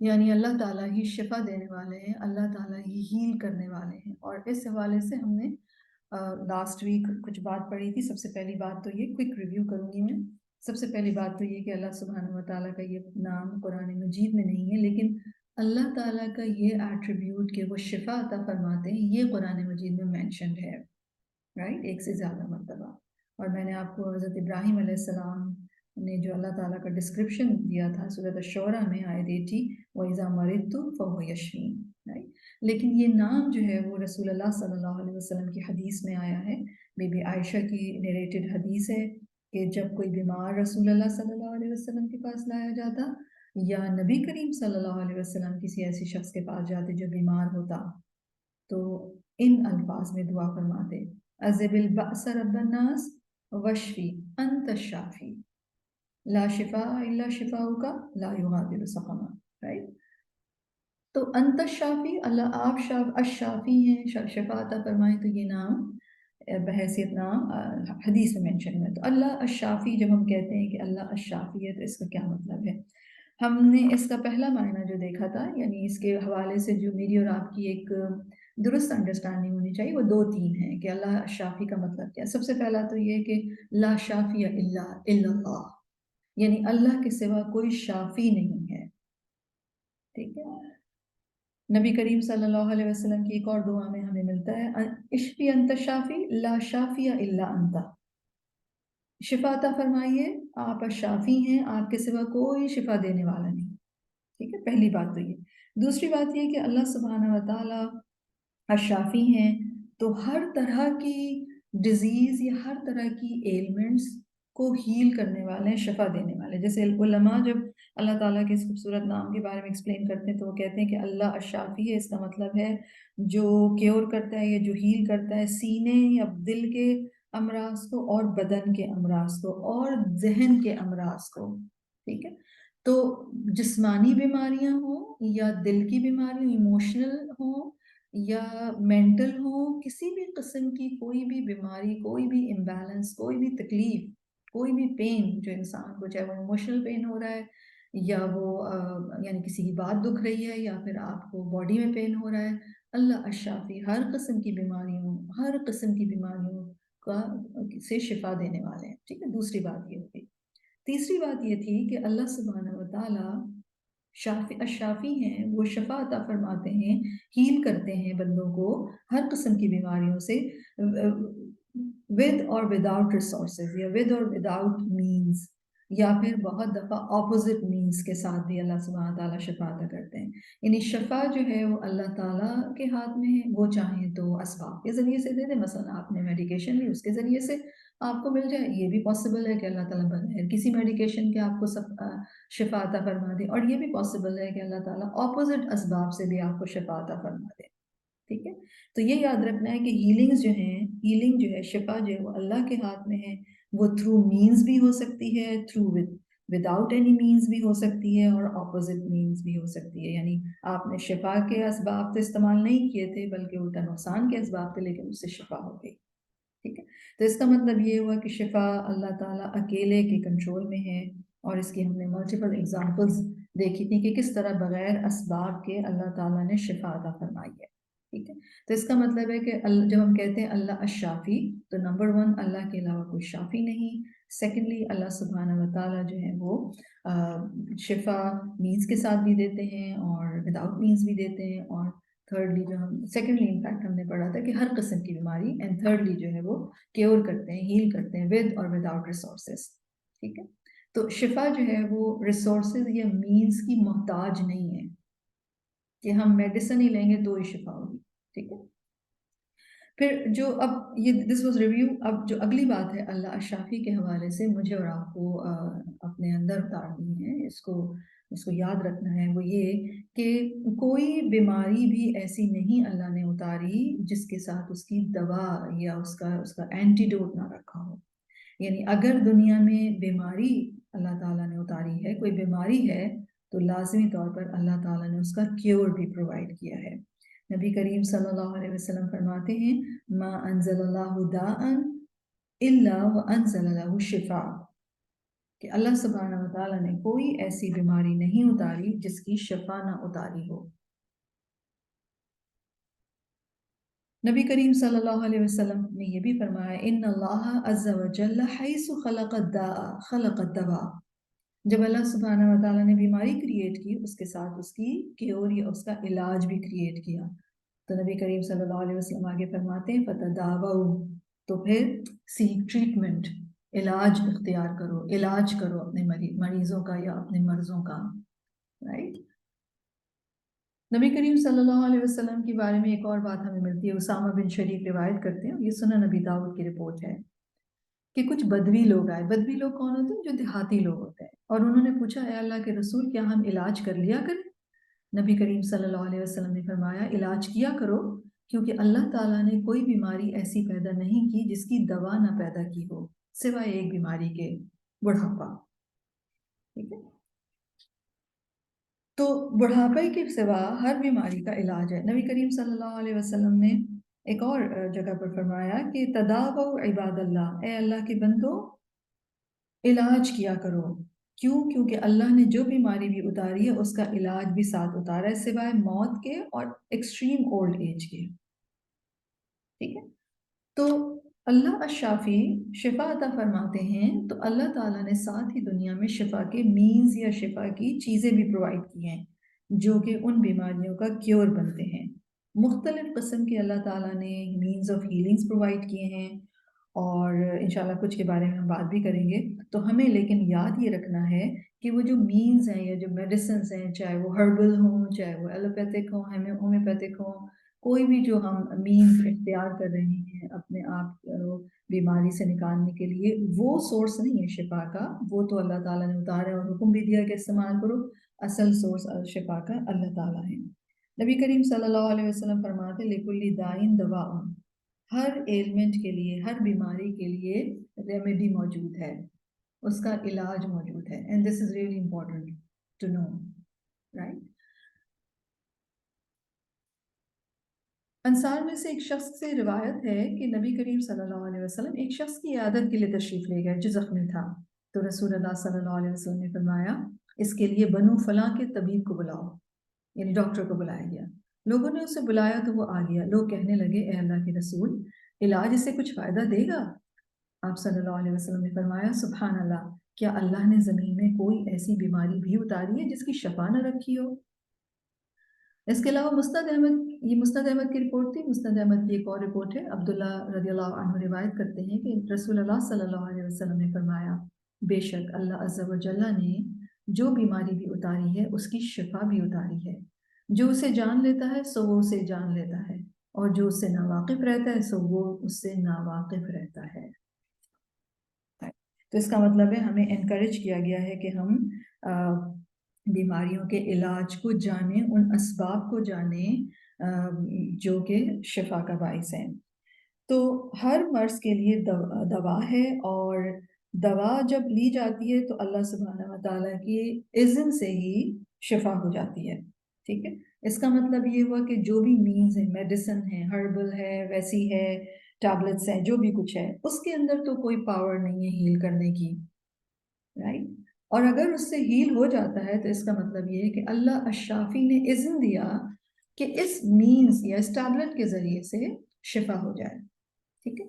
یعنی اللہ تعالیٰ ہی شفا دینے والے ہیں، اللہ تعالیٰ ہی ہیل کرنے والے ہیں۔ اور اس حوالے سے ہم نے لاسٹ ویک کچھ بات پڑھی تھی۔ سب سے پہلی بات تو یہ کوئک ریویو کروں گی میں۔ سب سے پہلی بات تو یہ کہ اللہ سبحانہ و تعالیٰ کا یہ نام قرآن مجید میں نہیں ہے، لیکن اللہ تعالیٰ کا یہ ایٹریبیوٹ کہ وہ شفا عطا فرماتے ہیں یہ قرآن مجید میں مینشنڈ ہے، رائٹ، ایک سے زیادہ مرتبہ۔ اور میں نے آپ کو حضرت ابراہیم علیہ السلام نے جو اللہ تعالیٰ کا ڈسکرپشن دیا تھا سورۃ الشعراء میں آیت 80، وَإِذَا مَرِضْتُ فَهُوَ يَشْفِينِ، رائٹ۔ لیکن یہ نام جو ہے وہ رسول اللہ صلی اللہ علیہ وسلم کی حدیث میں آیا ہے، بی بی عائشہ کی نیریٹڈ حدیث ہے کہ جب کوئی بیمار رسول اللہ صلی اللہ علیہ وسلم کے پاس لایا جاتا، یا نبی کریم صلی اللہ علیہ وسلم کسی ایسی شخص کے پاس جاتے جو بیمار ہوتا، تو ان الفاظ میں دعا فرماتے، اذهب البأس رب الناس واشفی انت الشافی لا شفاء الا شفاؤک لا یغادر سقما، رائٹ۔ تو انت الشافی، اللہ آپ الشافی ہیں، شفا عطا فرمائیں، تو یہ نام بحیثیت نام حدیث میں مینشن ہے۔ تو اللہ الشافی جب ہم کہتے ہیں کہ اللہ الشافی ہے تو اس کا کیا مطلب ہے؟ ہم نے اس کا پہلا معنی جو دیکھا تھا، یعنی اس کے حوالے سے جو میری اور آپ کی ایک درست انڈرسٹینڈنگ ہونی چاہیے، وہ دو تین ہیں کہ اللہ الشافی کا مطلب کیا۔ سب سے پہلا تو یہ کہ لا شافی الا اللہ، یعنی اللہ کے سوا کوئی شافی نہیں ہے، ٹھیک ہے۔ نبی کریم صلی اللہ علیہ وسلم کی ایک اور دعا میں ہمیں ملتا ہے، اشفی انت شافی لا شافی الا انت، شفا عطا فرمائیے، آپ الشافی ہیں، آپ کے سوا کوئی شفا دینے والا نہیں، ٹھیک ہے۔ پہلی بات تو یہ۔ دوسری بات یہ کہ اللہ سبحانہ و تعالیٰ الشافی ہیں، تو ہر طرح کی ڈیزیز یا ہر طرح کی ایلمنٹس کو ہیل کرنے والے ہیں، شفا دینے والے۔ جیسے علماء جب اللہ تعالیٰ کے اس خوبصورت نام کے بارے میں ایکسپلین کرتے ہیں تو وہ کہتے ہیں کہ اللہ الشافی ہے، اس کا مطلب ہے جو کیور کرتا ہے یا جو ہیل کرتا ہے سینے یا دل کے امراض کو، اور بدن کے امراض کو، اور ذہن کے امراض کو، ٹھیک ہے۔ تو جسمانی بیماریاں ہوں یا دل کی بیماری، ایموشنل ہوں یا مینٹل ہوں، کسی بھی قسم کی کوئی بھی بیماری، کوئی بھی امبیلنس، کوئی بھی تکلیف، کوئی بھی پین جو انسان کو، چاہے وہ ایموشنل پین ہو رہا ہے یا وہ یعنی کسی کی بات دکھ رہی ہے یا پھر آپ کو باڈی میں پین ہو رہا ہے، اللہ الشافی ہر قسم کی بیماریوں، ہر قسم کی بیماریوں کا سے شفا دینے والے ہیں، ٹھیک ہے۔ دوسری بات یہ ہوگی۔ تیسری بات یہ تھی کہ اللہ سبحانہ و تعالیٰ الشافی ہیں، وہ شفا عطا فرماتے ہیں، ہیل کرتے ہیں بندوں کو ہر قسم کی بیماریوں سے، ود اور وداؤٹ ریسورسز، یا ود اور وداؤٹ مینز، یا پھر بہت دفعہ اپوزٹ مینز کے ساتھ بھی اللہ سبحانہ تعالیٰ شفا عطا کرتے ہیں۔ یعنی شفا جو ہے وہ اللہ تعالیٰ کے ہاتھ میں ہے، وہ چاہیں تو اسباب کے ذریعے سے دے دیں، مثلا آپ نے میڈیکیشن لی، اس کے ذریعے سے آپ کو مل جائے، یہ بھی پاسبل ہے کہ اللہ تعالیٰ بغیر کسی میڈیکیشن کے آپ کو شفا عطا فرما دے، اور یہ بھی پاسبل ہے کہ اللہ تعالیٰ اپوزٹ اسباب سے بھی آپ کو شفا عطا فرما دے۔ ٹھیک ہے. تو یہ یاد رکھنا ہے کہ ہیلنگز جو ہیں، ہیلنگ جو ہے، شفا جو ہے وہ اللہ کے ہاتھ میں ہے. وہ تھرو مینز بھی ہو سکتی ہے، تھرو وداؤٹ اینی مینز بھی ہو سکتی ہے، اور اپوزٹ مینز بھی ہو سکتی ہے. یعنی آپ نے شفا کے اسباب تو استعمال نہیں کیے تھے بلکہ الٹا نقصان کے اسباب تھے، لیکن اس سے شفا ہو گئی. ٹھیک ہے. تو اس کا مطلب یہ ہوا کہ شفا اللہ تعالیٰ اکیلے کے کنٹرول میں ہے، اور اس کی ہم نے ملٹیپل ایگزامپلز دیکھی تھی کہ کس طرح بغیر اسباب کے اللہ تعالیٰ نے شفا عطا فرمائی ہے. ٹھیک ہے. تو اس کا مطلب ہے کہ جب ہم کہتے ہیں اللہ الشافی، تو نمبر 1 اللہ کے علاوہ کوئی شافی نہیں. سیکنڈلی اللہ سبحانہ و تعالیٰ جو ہے وہ شفا مینز کے ساتھ بھی دیتے ہیں اور وداؤٹ مینز بھی دیتے ہیں. اور تھرڈلی جو ہم سیکنڈلی انفیکٹ ہم نے پڑھا تھا کہ ہر قسم کی بیماری، اینڈ تھرڈلی جو ہے وہ کیور کرتے ہیں، ہیل کرتے ہیں ود اور وداؤٹ ریسورسز. ٹھیک ہے. تو شفا جو ہے وہ ریسورسز یا مینز کی محتاج نہیں ہے کہ ہم میڈیسن ہی لیں گے تو ہی شفا ہوگی. ٹھیک ہے. پھر جو اب یہ دس واز ریویو. اب جو اگلی بات ہے اللہ الشافی کے حوالے سے مجھے اور آپ کو اپنے اندر اتارنی ہے، اس کو یاد رکھنا ہے، وہ یہ کہ کوئی بیماری بھی ایسی نہیں اللہ نے اتاری جس کے ساتھ اس کی دوا یا اس کا اینٹیڈوٹ نہ رکھا ہو. یعنی اگر دنیا میں بیماری اللہ تعالیٰ نے اتاری ہے، کوئی بیماری ہے، تو لازمی طور پر اللہ تعالیٰ نے اس کا کیور بھی پرووائڈ کیا ہے. نبی کریم صلی اللہ علیہ وسلم فرماتے ہیں ما انزل اللہ داء الا وانزل له شفاء، کہ اللہ سبحانہ و تعالیٰ نے کوئی ایسی بیماری نہیں اتاری جس کی شفا نہ اتاری ہو. نبی کریم صلی اللہ علیہ وسلم نے یہ بھی فرمایا ان اللہ عز و جل حیث خلق الداء خلق الدواء. جب اللہ سبحانہ و تعالیٰ نے بیماری کریٹ کی، اس کے ساتھ اس کی کیور یا اس کا علاج بھی کریٹ کیا. تو نبی کریم صلی اللہ علیہ وسلم آگے فرماتے ہیں فتداووا، تو پھر سیک ٹریٹمنٹ، علاج اختیار کرو، علاج کرو اپنے مریضوں کا یا اپنے مرضوں کا. رائٹ. نبی کریم صلی اللہ علیہ وسلم کے بارے میں ایک اور بات ہمیں ملتی ہے. اسامہ بن شریک روایت کرتے ہیں، یہ سنن نبی داؤد کی رپورٹ ہے کہ کچھ بدوی لوگ آئے. بدوی لوگ کون ہوتے ہیں؟ جو دیہاتی لوگ ہوتے ہیں. اور انہوں نے پوچھا اے اللہ کے رسول کیا ہم علاج کر لیا کریں؟ نبی کریم صلی اللہ علیہ وسلم نے فرمایا علاج کیا کرو، کیونکہ اللہ تعالیٰ نے کوئی بیماری ایسی پیدا نہیں کی جس کی دوا نہ پیدا کی ہو سوائے ایک بیماری کے، بڑھاپا. ٹھیک ہے. تو بڑھاپے کے سوا ہر بیماری کا علاج ہے. نبی کریم صلی اللہ علیہ وسلم نے ایک اور جگہ پر فرمایا کہ تداووا عباد اللہ، اے اللہ کے بندو علاج کیا کرو. کیوں؟ کیونکہ اللہ نے جو بیماری بھی اتاری ہے اس کا علاج بھی ساتھ اتارا ہے سوائے موت کے اور ایکسٹریم اولڈ ایج کے. ٹھیک ہے. تو اللہ الشافی شفا عطا فرماتے ہیں، تو اللہ تعالیٰ نے ساتھ ہی دنیا میں شفا کے مینز یا شفا کی چیزیں بھی پرووائڈ کی ہیں جو کہ ان بیماریوں کا کیور بنتے ہیں. مختلف قسم کے اللہ تعالیٰ نے مینز آف ہیلنگز پرووائڈ کیے ہیں، اور انشاءاللہ کچھ کے بارے میں ہم بات بھی کریں گے. تو ہمیں لیکن یاد یہ رکھنا ہے کہ وہ جو مینز ہیں یا جو میڈیسنز ہیں، چاہے وہ ہربل ہوں، چاہے وہ ایلوپیتھک ہوں، ہومیوپیتھک ہوں، کوئی بھی جو ہم مینز اختیار کر رہے ہیں اپنے آپ بیماری سے نکالنے کے لیے، وہ سورس نہیں ہے شفا کا. وہ تو اللہ تعالیٰ نے اتارا اور حکم بھی دیا کہ استعمال کرو. اصل سورس شفا کا اللہ تعالیٰ ہے. نبی کریم صلی اللہ علیہ وسلم فرماتے لِكُلِّ دَاءٍ دَوَاءٌ، ہر ایلمنٹ کے لیے، ہر بیماری کے لیے ریمیڈی موجود ہے، اس کا علاج موجود ہے. And this is really important to know. Right. انصار میں سے ایک شخص سے روایت ہے کہ نبی کریم صلی اللہ علیہ وسلم ایک شخص کی عیادت کے لیے تشریف لے گئے جو زخمی تھا. تو رسول اللہ صلی اللہ علیہ وسلم نے فرمایا اس کے لیے بنو فلاں کے طبیب کو بلاؤ، یعنی ڈاکٹر کو بلایا گیا. لوگوں نے اسے بلایا تو وہ آ گیا. لوگ کہنے لگے اے اللہ کے رسول علاج اسے کچھ فائدہ دے گا؟ آپ صلی اللہ علیہ وسلم نے فرمایا سبحان اللہ، کیا اللہ نے زمین میں کوئی ایسی بیماری بھی اتاری ہے جس کی شفا نہ رکھی ہو؟ اس کے علاوہ مسند احمد، یہ مسند احمد کی رپورٹ تھی. مسند احمد کی ایک اور رپورٹ ہے. عبداللہ رضی اللہ عنہ روایت کرتے ہیں کہ رسول اللہ صلی اللہ علیہ وسلم نے فرمایا بے شک اللہ عز و جل نے جو بیماری بھی اتاری ہے اس کی شفا بھی اتاری ہے. جو اسے جان لیتا ہے سو وہ اسے جان لیتا ہے، اور جو اس سے ناواقف رہتا ہے سو وہ اس سے ناواقف رہتا ہے. تو اس کا مطلب ہے ہمیں انکریج کیا گیا ہے کہ ہم بیماریوں کے علاج کو جانیں، ان اسباب کو جانیں جو کہ شفا کا باعث ہیں۔ تو ہر مرض کے لیے دوا ہے، اور دوا جب لی جاتی ہے تو اللہ سبحانہ و تعالیٰ کی اذن سے ہی شفا ہو جاتی ہے، ٹھیک ہے۔ اس کا مطلب یہ ہوا کہ جو بھی مینز ہیں، میڈیسن ہے، ہربل ہے، ویسی ہے، ٹیبلٹس ہیں، جو بھی کچھ ہے، اس کے اندر تو کوئی پاور نہیں ہے ہیل کرنے کی، رائٹ۔ اور اگر اس سے ہیل ہو جاتا ہے تو اس کا مطلب یہ ہے کہ اللہ الشافی نے اذن دیا کہ اس مینز یا اس ٹیبلٹ کے ذریعے سے شفا ہو جائے، ٹھیک ہے۔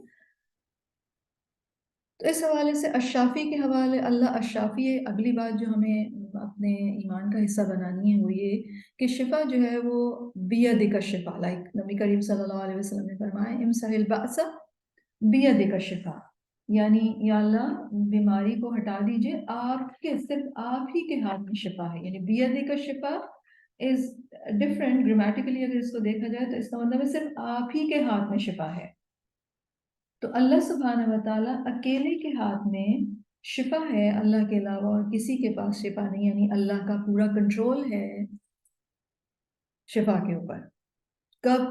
تو اس حوالے سے الشافی کے حوالے، اللہ الشافی ہے۔ اگلی بات جو ہمیں اپنے ایمان کا حصہ بنانی ہے وہ یہ کہ شفا جو ہے وہ بیدک الشفا، لائک نبی کریم صلی اللہ علیہ وسلم نے فرمایا امسح البأس بیدک الشفا، یعنی یا اللہ بیماری کو ہٹا دیجئے، آپ کے صرف آپ ہی کے ہاتھ میں شفا ہے، یعنی بیدک الشفا از ڈفرینٹ گرامیٹیکلی، اگر اس کو دیکھا جائے تو اس کا مطلب ہے صرف آپ ہی کے ہاتھ میں شفا ہے۔ تو اللہ سبحانہ و تعالیٰ اکیلے کے ہاتھ میں شفا ہے، اللہ کے علاوہ اور کسی کے پاس شفا نہیں، یعنی اللہ کا پورا کنٹرول ہے شفا کے اوپر، کب،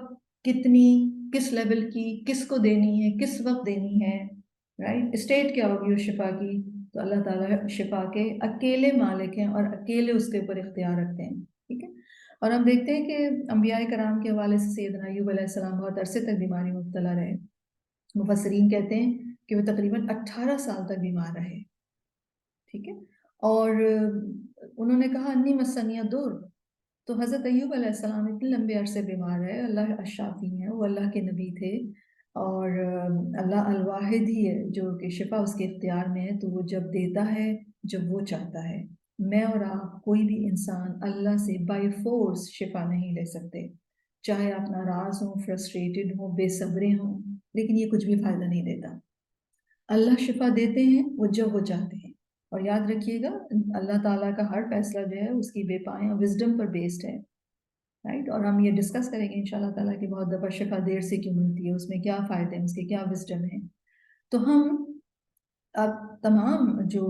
کتنی، کس لیول کی، کس کو دینی ہے، کس وقت دینی ہے، رائٹ، اسٹیٹ کیا ہوگی اس شفا کی۔ تو اللہ تعالیٰ شفا کے اکیلے مالک ہیں اور اکیلے اس کے اوپر اختیار رکھتے ہیں، ٹھیک ہے۔ اور ہم دیکھتے ہیں کہ انبیاء کرام کے حوالے سے سیدنا ایوب علیہ السلام بہت عرصے تک بیماری میں مبتلا رہے، مفسرین کہتے ہیں کہ وہ تقریباً 18 سال تک بیمار رہے، ٹھیک ہے۔ اور انہوں نے کہا انی مسنی الضر، تو حضرت ایوب علیہ السلام اتنے لمبے عرصے بیمار رہے، اللہ الشافی ہیں، وہ اللہ کے نبی تھے، اور اللہ الواحد ہی ہے جو کہ شفا اس کے اختیار میں ہے، تو وہ جب دیتا ہے جب وہ چاہتا ہے۔ میں اور آپ کوئی بھی انسان اللہ سے بائی فورس شفا نہیں لے سکتے، چاہے آپ ناراض ہوں، فرسٹریٹڈ ہوں، بے صبرے ہوں، لیکن یہ کچھ بھی فائدہ نہیں دیتا۔ اللہ شفا دیتے ہیں وہ جب وہ چاہتے ہیں، اور یاد رکھیے گا اللہ تعالیٰ کا ہر فیصلہ جو ہے اس کی بے پایاں وزڈم پر بیسڈ ہے، رائٹ۔ اور ہم یہ ڈسکس کریں گے انشاءاللہ تعالیٰ کہ بہت دفعہ شفا دیر سے کیوں ملتی ہے، اس میں کیا فائدے ہیں، اس کے کیا وزڈم ہے۔ تو ہم اب تمام جو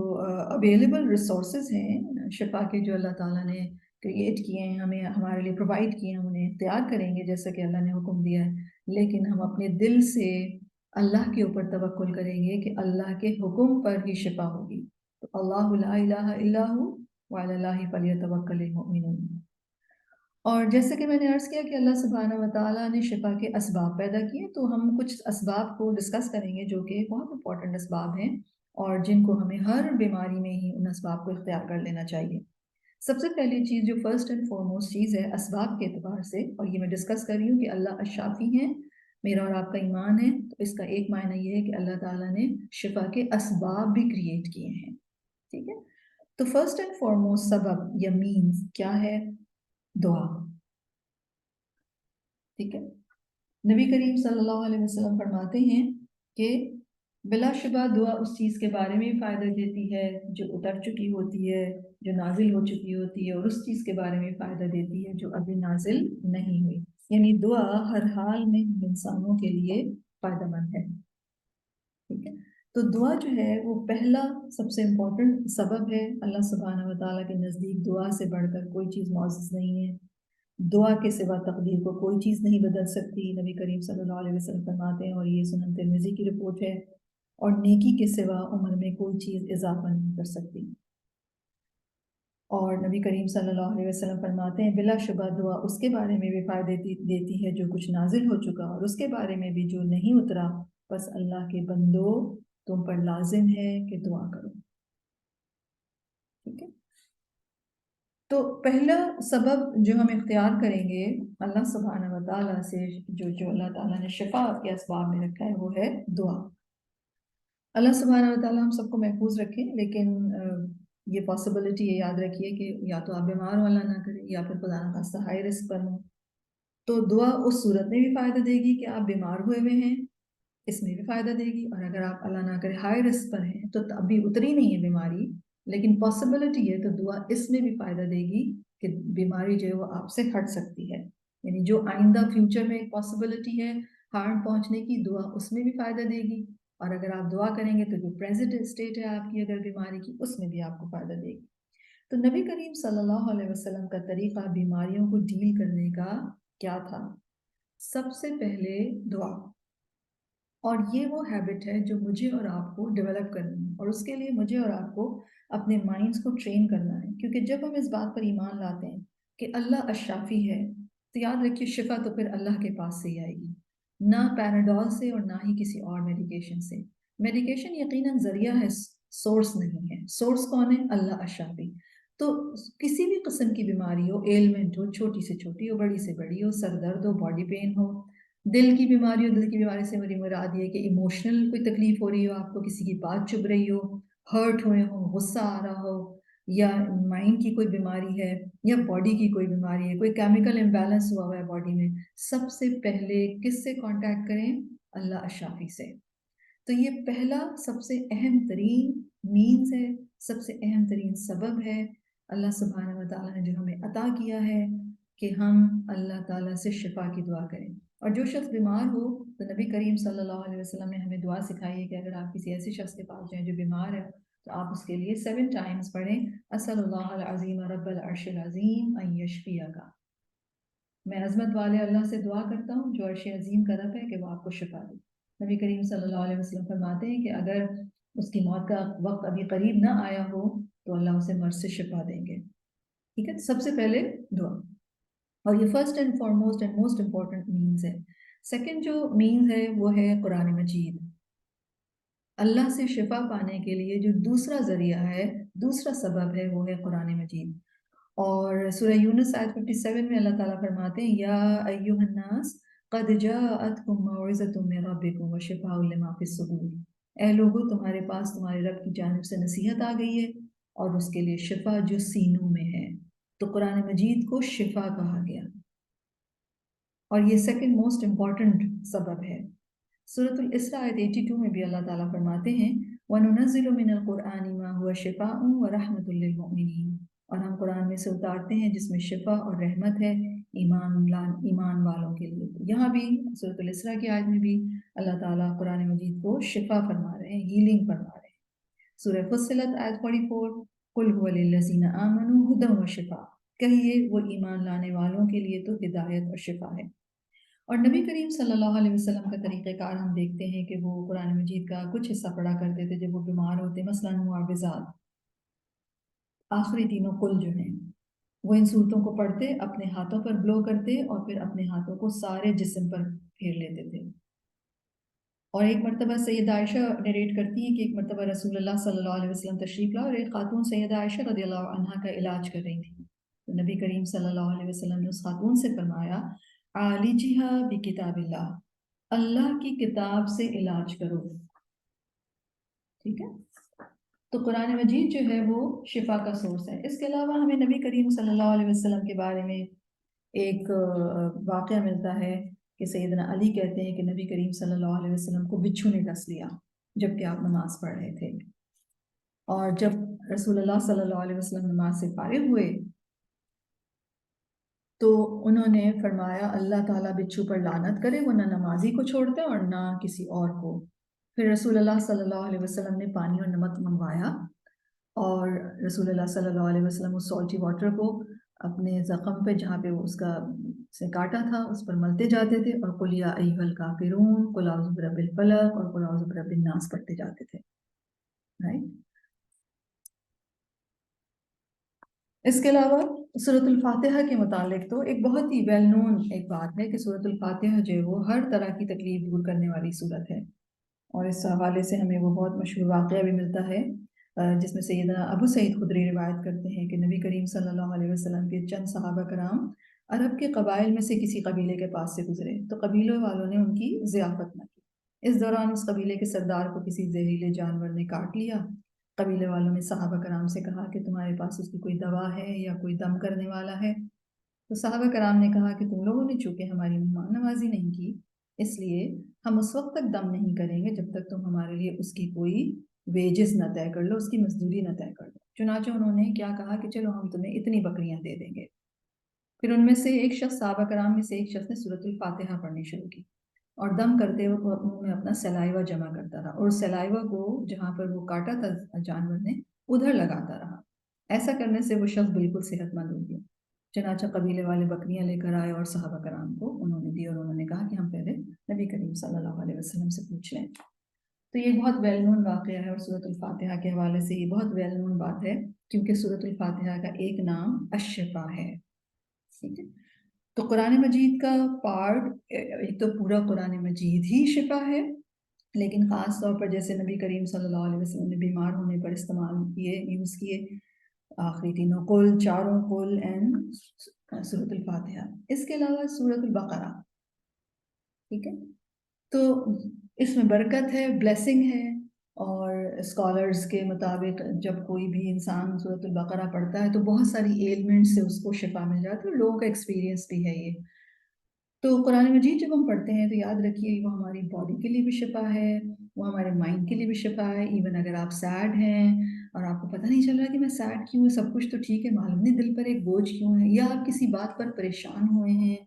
اویلیبل ریسورسز ہیں شفا کے، جو اللہ تعالیٰ نے کریٹ کیے ہیں، ہمیں ہمارے لیے پرووائڈ کیے ہیں، ہم انہیں اختیار کریں گے جیسا کہ اللہ نے حکم دیا ہے، لیکن ہم اپنے دل سے اللہ کے اوپر توکل کریں گے کہ اللہ کے حکم پر ہی شفا ہوگی۔ تو اللہ لا الہ الا ہو وعلی اللہ فلیتوکل المؤمنون۔ اور جیسے کہ میں نے عرض کیا کہ اللہ سبحانہ و تعالیٰ نے شفا کے اسباب پیدا کیے، تو ہم کچھ اسباب کو ڈسکس کریں گے جو کہ بہت امپورٹنٹ اسباب ہیں اور جن کو ہمیں ہر بیماری میں ہی ان اسباب کو اختیار کر لینا چاہیے۔ سب سے پہلی چیز جو فرسٹ اینڈ فارموسٹ چیز ہے اسباب کے اعتبار سے، اور یہ میں ڈسکس کر رہی ہوں کہ اللہ الشافی ہیں، میرا اور آپ کا ایمان ہے، تو اس کا ایک معنی یہ ہے کہ اللہ تعالیٰ نے شفا کے اسباب بھی کریٹ کیے ہیں، ٹھیک ہے۔ تو فرسٹ اینڈ فارموسٹ سبب یا مینز کیا ہے؟ دعا، ٹھیک ہے۔ نبی کریم صلی اللہ علیہ وسلم فرماتے ہیں کہ بلا شبہ دعا اس چیز کے بارے میں فائدہ دیتی ہے جو اتر چکی ہوتی ہے، جو نازل ہو چکی ہوتی ہے، اور اس چیز کے بارے میں فائدہ دیتی ہے جو ابھی نازل نہیں ہوئی، یعنی دعا ہر حال میں انسانوں کے لیے فائدہ مند ہے، ٹھیک ہے۔ تو دعا جو ہے وہ پہلا سب سے امپورٹنٹ سبب ہے، اللہ سبحانہ و تعالیٰ کے نزدیک دعا سے بڑھ کر کوئی چیز معزز نہیں ہے، دعا کے سوا تقدیر کو کوئی چیز نہیں بدل سکتی، نبی کریم صلی اللہ علیہ وسلم فرماتے ہیں، اور یہ سنن ترمذی کی رپورٹ ہے، اور نیکی کے سوا عمر میں کوئی چیز اضافہ نہیں کر سکتی۔ اور نبی کریم صلی اللہ علیہ وسلم فرماتے ہیں بلا شبہ دعا اس کے بارے میں بھی فائدے دیتی ہے جو کچھ نازل ہو چکا، اور اس کے بارے میں بھی جو نہیں اترا، بس اللہ کے بندو تم پر لازم ہے کہ دعا کرو، ٹھیک ہے۔ تو پہلا سبب جو ہم اختیار کریں گے اللہ سبحانہ و تعالیٰ سے، جو اللہ تعالیٰ نے شفا کے اسباب میں رکھا ہے، وہ ہے دعا۔ اللہ سبحانہ و تعالیٰ ہم سب کو محفوظ رکھے، لیکن یہ پاسبلٹی یہ یاد رکھیے کہ یا تو آپ بیمار ہو، اللہ نہ کرے، یا پھر خدا نخواستہ ہائی رسک پر ہوں، تو دعا اس صورت میں بھی فائدہ دے گی کہ آپ بیمار ہوئے ہوئے ہیں، اس میں بھی فائدہ دے گی، اور اگر آپ اللہ نہ کرے ہائی رسک پر ہیں تو ابھی اتری نہیں ہے بیماری، لیکن پاسبلٹی ہے، تو دعا اس میں بھی فائدہ دے گی کہ بیماری جو ہے وہ آپ سے ہٹ سکتی ہے، یعنی جو آئندہ فیوچر میں ایک پاسبلٹی ہے ہارم پہنچنے کی، دعا اس میں بھی فائدہ دے گی، اور اگر آپ دعا کریں گے تو جو پریزنٹ اسٹیٹ ہے آپ کی اگر بیماری کی، اس میں بھی آپ کو فائدہ دے گی۔ تو نبی کریم صلی اللہ علیہ وسلم کا طریقہ بیماریوں کو ڈیل کرنے کا کیا تھا؟ سب سے پہلے دعا. اور یہ وہ ہیبٹ ہے جو مجھے اور آپ کو ڈیولپ کرنی ہے، اور اس کے لیے مجھے اور آپ کو اپنے مائنڈس کو ٹرین کرنا ہے. کیونکہ جب ہم اس بات پر ایمان لاتے ہیں کہ اللہ الشافی ہے، تو یاد رکھیے شفا تو پھر اللہ کے پاس سے ہی آئے گی، نہ پیناڈول سے اور نہ ہی کسی اور میڈیکیشن سے. میڈیکیشن یقیناً ذریعہ ہے، سورس نہیں ہے. سورس کون ہے؟ اللہ الشافی. تو کسی بھی قسم کی بیماری ہو، ایلمنٹ ہو، چھوٹی سے چھوٹی ہو، بڑی سے بڑی ہو، سر درد ہو، باڈی پین ہو، دل کی بیماری ہو، دل کی بیماری سے میری مراد یہ کہ ایموشنل کوئی تکلیف ہو رہی ہو، آپ کو کسی کی بات چبھ رہی ہو، ہرٹ ہوئے ہو، غصہ آ رہا ہو، یا مائنڈ کی کوئی بیماری ہے، یا باڈی کی کوئی بیماری ہے، کوئی کیمیکل امبیلنس ہوا ہوا ہے باڈی میں، سب سے پہلے کس سے کانٹیکٹ کریں؟ اللہ الشافی سے. تو یہ پہلا سب سے اہم ترین مینز ہے، سب سے اہم ترین سبب ہے اللہ سبحانہ و تعالیٰ نے جو ہمیں عطا کیا ہے کہ ہم اللہ تعالیٰ سے شفا کی دعا کریں. اور جو شخص بیمار ہو تو نبی کریم صلی اللہ علیہ وسلم نے ہمیں دعا سکھائی ہے کہ اگر آپ کسی ایسے شخص کے پاس جائیں جو بیمار ہے تو آپ اس کے لیے 7 ٹائمز پڑھیں، اسأل اللہ العظیم رب العرش العظیم ان یشفیک. میں عظمت والے اللہ سے دعا کرتا ہوں جو عرش عظیم کا رب ہے کہ وہ آپ کو شفا دے. نبی کریم صلی اللہ علیہ وسلم فرماتے ہیں کہ اگر اس کی موت کا وقت ابھی قریب نہ آیا ہو تو اللہ اسے مرض سے شفا دیں گے. ٹھیک ہے، سب سے پہلے دعا، اور یہ first and foremost and most important means ہے. سیکنڈ جو مینز ہے وہ ہے قرآن مجید. اللہ سے شفا پانے کے لیے جو دوسرا ذریعہ ہے، دوسرا سبب ہے، وہ ہے قرآن مجید. اور سورہ یونس آیت 57 میں اللہ تعالیٰ فرماتے ہیں یا ایھا الناس قد جاءتکم موعظۃ من ربکم وشفاء لما فی الصدور. اے لوگو تمہارے پاس تمہارے رب کی جانب سے نصیحت آ گئی ہے اور اس کے لیے شفا جو سینوں میں ہے. تو قرآن مجید کو شفا کہا گیا، اور یہ سیکنڈ موسٹ امپورٹنٹ سبب ہے. سورۃ الاسراء آیت 82 میں بھی اللہ تعالیٰ فرماتے ہیں وَنُنَزِّلُ مِنَ الْقُرْآنِ مَا هُوَ شِفَاءٌ وَرَحْمَةٌ لِّلْمُؤْمِنِينَ. اور ہم قرآن میں سے اتارتے ہیں جس میں شفا اور رحمت ہے ایمان والوں کے لیے. یہاں بھی سورۃ الاسراء کی آیت میں بھی اللہ تعالیٰ قرآن مجید کو شفا فرما رہے ہیں، ہیلنگ فرما رہے ہیں. سورہ فصلت آیت 44 قُلْ هُوَ لِلَّذِينَ آمَنُوا هُدًى وَشِفَاءٌ. کہیے وہ ایمان لانے والوں کے لیے تو ہدایت اور شفا ہے. اور نبی کریم صلی اللہ علیہ وسلم کا طریقہ کار ہم دیکھتے ہیں کہ وہ قرآن مجید کا کچھ حصہ پڑھا کرتے تھے جب وہ بیمار ہوتے، مثلا معوذات، آخری تینوں قل جو ہیں، وہ ان صورتوں کو پڑھتے، اپنے ہاتھوں پر بلو کرتے اور پھر اپنے ہاتھوں کو سارے جسم پر پھیر لیتے تھے. اور ایک مرتبہ سیدہ عائشہ نریٹ کرتی ہیں کہ ایک مرتبہ رسول اللہ صلی اللہ علیہ وسلم تشریف لائے اور ایک خاتون سیدہ عائشہ رضی اللہ عنہا کا علاج کر رہی تھی. تو نبی کریم صلی اللہ علیہ وسلم نے اس خاتون سے فرمایا عالجھا بکتاب اللہ، اللہ کی کتاب سے علاج کرو. ٹھیک ہے، تو قرآن مجید جو ہے وہ شفا کا سورس ہے. اس کے علاوہ ہمیں نبی کریم صلی اللہ علیہ وسلم کے بارے میں ایک واقعہ ملتا ہے کہ سیدنا علی کہتے ہیں کہ نبی کریم صلی اللہ علیہ وسلم کو بچھو نے ڈس لیا جب کہ آپ نماز پڑھ رہے تھے. اور جب رسول اللہ صلی اللہ علیہ وسلم نماز سے فارغ ہوئے تو انہوں نے فرمایا اللہ تعالیٰ بچھو پر لعنت کرے، وہ نہ نمازی کو چھوڑتے اور نہ کسی اور کو. پھر رسول اللہ صلی اللہ علیہ وسلم نے پانی اور نمک منگوایا اور رسول اللہ صلی اللہ علیہ وسلم اس سالٹی واٹر کو اپنے زخم پہ جہاں پہ وہ اس کا سے کاٹا تھا اس پر ملتے جاتے تھے اور قل یا ایھا الکافرون، قل اعوذ برب الفلق اور قل اعوذ برب الناس پڑھتے جاتے تھے. اس کے علاوہ سورۃ الفاتحہ کے متعلق تو ایک بہت ہی ویل نون ایک بات ہے کہ سورۃ الفاتحہ جو ہے وہ ہر طرح کی تکلیف دور کرنے والی صورت ہے. اور اس حوالے سے ہمیں وہ بہت مشہور واقعہ بھی ملتا ہے جس میں سیدنا ابو سعید خدری روایت کرتے ہیں کہ نبی کریم صلی اللہ علیہ وسلم کے چند صحابہ کرام عرب کے قبائل میں سے کسی قبیلے کے پاس سے گزرے تو قبیلے والوں نے ان کی ضیافت نہ کی. اس دوران اس قبیلے کے سردار کو کسی زہریلے جانور نے کاٹ لیا. قبیلے والوں نے صحابہ کرام سے کہا کہ تمہارے پاس اس کی کوئی دوا ہے یا کوئی دم کرنے والا ہے؟ تو صحابہ کرام نے کہا کہ تم لوگوں نے چونکہ ہماری مہمان نوازی نہیں کی اس لیے ہم اس وقت تک دم نہیں کریں گے جب تک تم ہمارے لیے اس کی کوئی ویجز نہ طے کر لو، اس کی مزدوری نہ طے کر لو. چنانچہ انہوں نے کیا کہا کہ چلو ہم تمہیں اتنی بکریاں دے دیں گے. پھر ان میں سے ایک شخص، صحابہ کرام میں سے ایک شخص نے سورۃ الفاتحہ پڑھنی شروع کی اور دم کرتے ہوئے وہ منہ میں اپنا سلائیوا جمع کرتا رہا اور سلائیوا کو جہاں پر وہ کاٹا تھا جانور نے ادھر لگاتا رہا. ایسا کرنے سے وہ شخص بالکل صحت مند ہو گیا. چنانچہ قبیلے والے بکریاں لے کر آئے اور صحابہ کرام کو انہوں نے دی اور انہوں نے کہا کہ ہم پہلے نبی کریم صلی اللہ علیہ وسلم سے پوچھ لیں۔ تو یہ بہت ویل نون واقعہ ہے اور سورۃ الفاتحہ کے حوالے سے یہ بہت ویل نون بات ہے، کیونکہ سورۃ الفاتحہ کا ایک نام الشفا ہے، ٹھیک ہے۔ تو قرآن مجید کا پارٹ، ایک تو پورا قرآن مجید ہی شفا ہے، لیکن خاص طور پر جیسے نبی کریم صلی اللہ علیہ وسلم نے بیمار ہونے پر استعمال کیے، یوز کیے آخری تینوں قل، چاروں قل اینڈ سورۃ الفاتحہ۔ اس کے علاوہ سورۃ البقرہ، ٹھیک ہے، تو اس میں برکت ہے، بلیسنگ ہے، اور اسکالرز کے مطابق جب کوئی بھی انسان سورۃ البقرہ پڑھتا ہے تو بہت ساری ایلمنٹ سے اس کو شفا مل جاتی ہے، اور لوگوں کا ایکسپیرینس بھی ہے یہ۔ تو قرآن مجید جب ہم پڑھتے ہیں تو یاد رکھیے وہ ہماری باڈی کے لیے بھی شفا ہے، وہ ہمارے مائنڈ کے لیے بھی شفا ہے۔ ایون اگر آپ سیڈ ہیں اور آپ کو پتہ نہیں چل رہا کہ میں سیڈ کیوں ہوں، سب کچھ تو ٹھیک ہے، معلوم نہیں دل پر ایک بوجھ کیوں ہے، یا آپ کسی بات پر پریشان ہوئے ہیں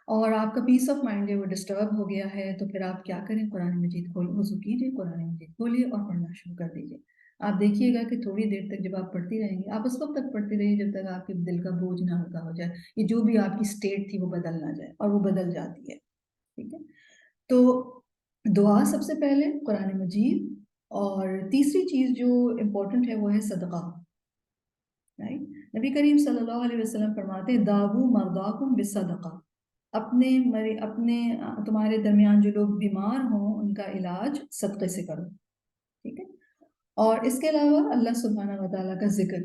اور آپ کا پیس آف مائنڈ ہے وہ ڈسٹرب ہو گیا ہے، تو پھر آپ کیا کریں، قرآن مجید وضو کیجیے، قرآن مجید کھولیے اور پڑھنا شروع کر دیجیے۔ آپ دیکھیے گا کہ تھوڑی دیر تک جب آپ پڑھتی رہیں گے، آپ اس وقت تک پڑھتی رہیے جب تک آپ کے دل کا بوجھ نہ ہلکا ہو جائے، یہ جو بھی آپ کی اسٹیٹ تھی وہ بدل نہ جائے، اور وہ بدل جاتی ہے، ٹھیک ہے۔ تو دعا سب سے پہلے، قرآن مجید، اور تیسری چیز جو امپورٹنٹ ہے وہ ہے صدقہ، نبی کریم صلی اللہ علیہ وسلم فرماتے ہیں داوو مرضاکم بالصدقہ، اپنے تمہارے درمیان جو لوگ بیمار ہوں ان کا علاج صدقے سے کرو، ٹھیک ہے۔ اور اس کے علاوہ اللہ سبحانہ و تعالیٰ کا ذکر،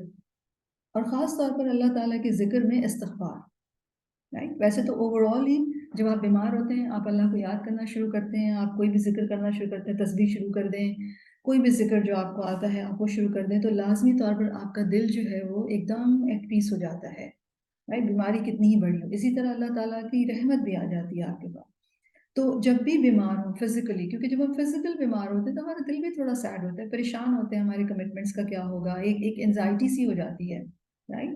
اور خاص طور پر اللہ تعالیٰ کے ذکر میں استغفار، ویسے تو اوور آل ہی جب آپ بیمار ہوتے ہیں آپ اللہ کو یاد کرنا شروع کرتے ہیں، آپ کوئی بھی ذکر کرنا شروع کرتے ہیں، تسبیح شروع کر دیں، کوئی بھی ذکر جو آپ کو آتا ہے آپ وہ شروع کر دیں، تو لازمی طور پر آپ کا دل جو ہے وہ ایک دم ایٹ پیس ہو جاتا ہے، بیماری کتنی ہی بڑی ہو۔ اسی طرح اللہ تعالیٰ کی رحمت بھی آ جاتی ہے آپ کے پاس۔ تو جب بھی بیمار ہوں فزیکلی، کیونکہ جب ہم فزیکل بیمار ہوتے ہیں تو ہمارا دل بھی تھوڑا سیڈ ہوتا ہے، پریشان ہوتے ہیں، ہمارے کمٹمنٹس کا کیا ہوگا، ایک انزائٹی سی ہو جاتی ہے، رائٹ،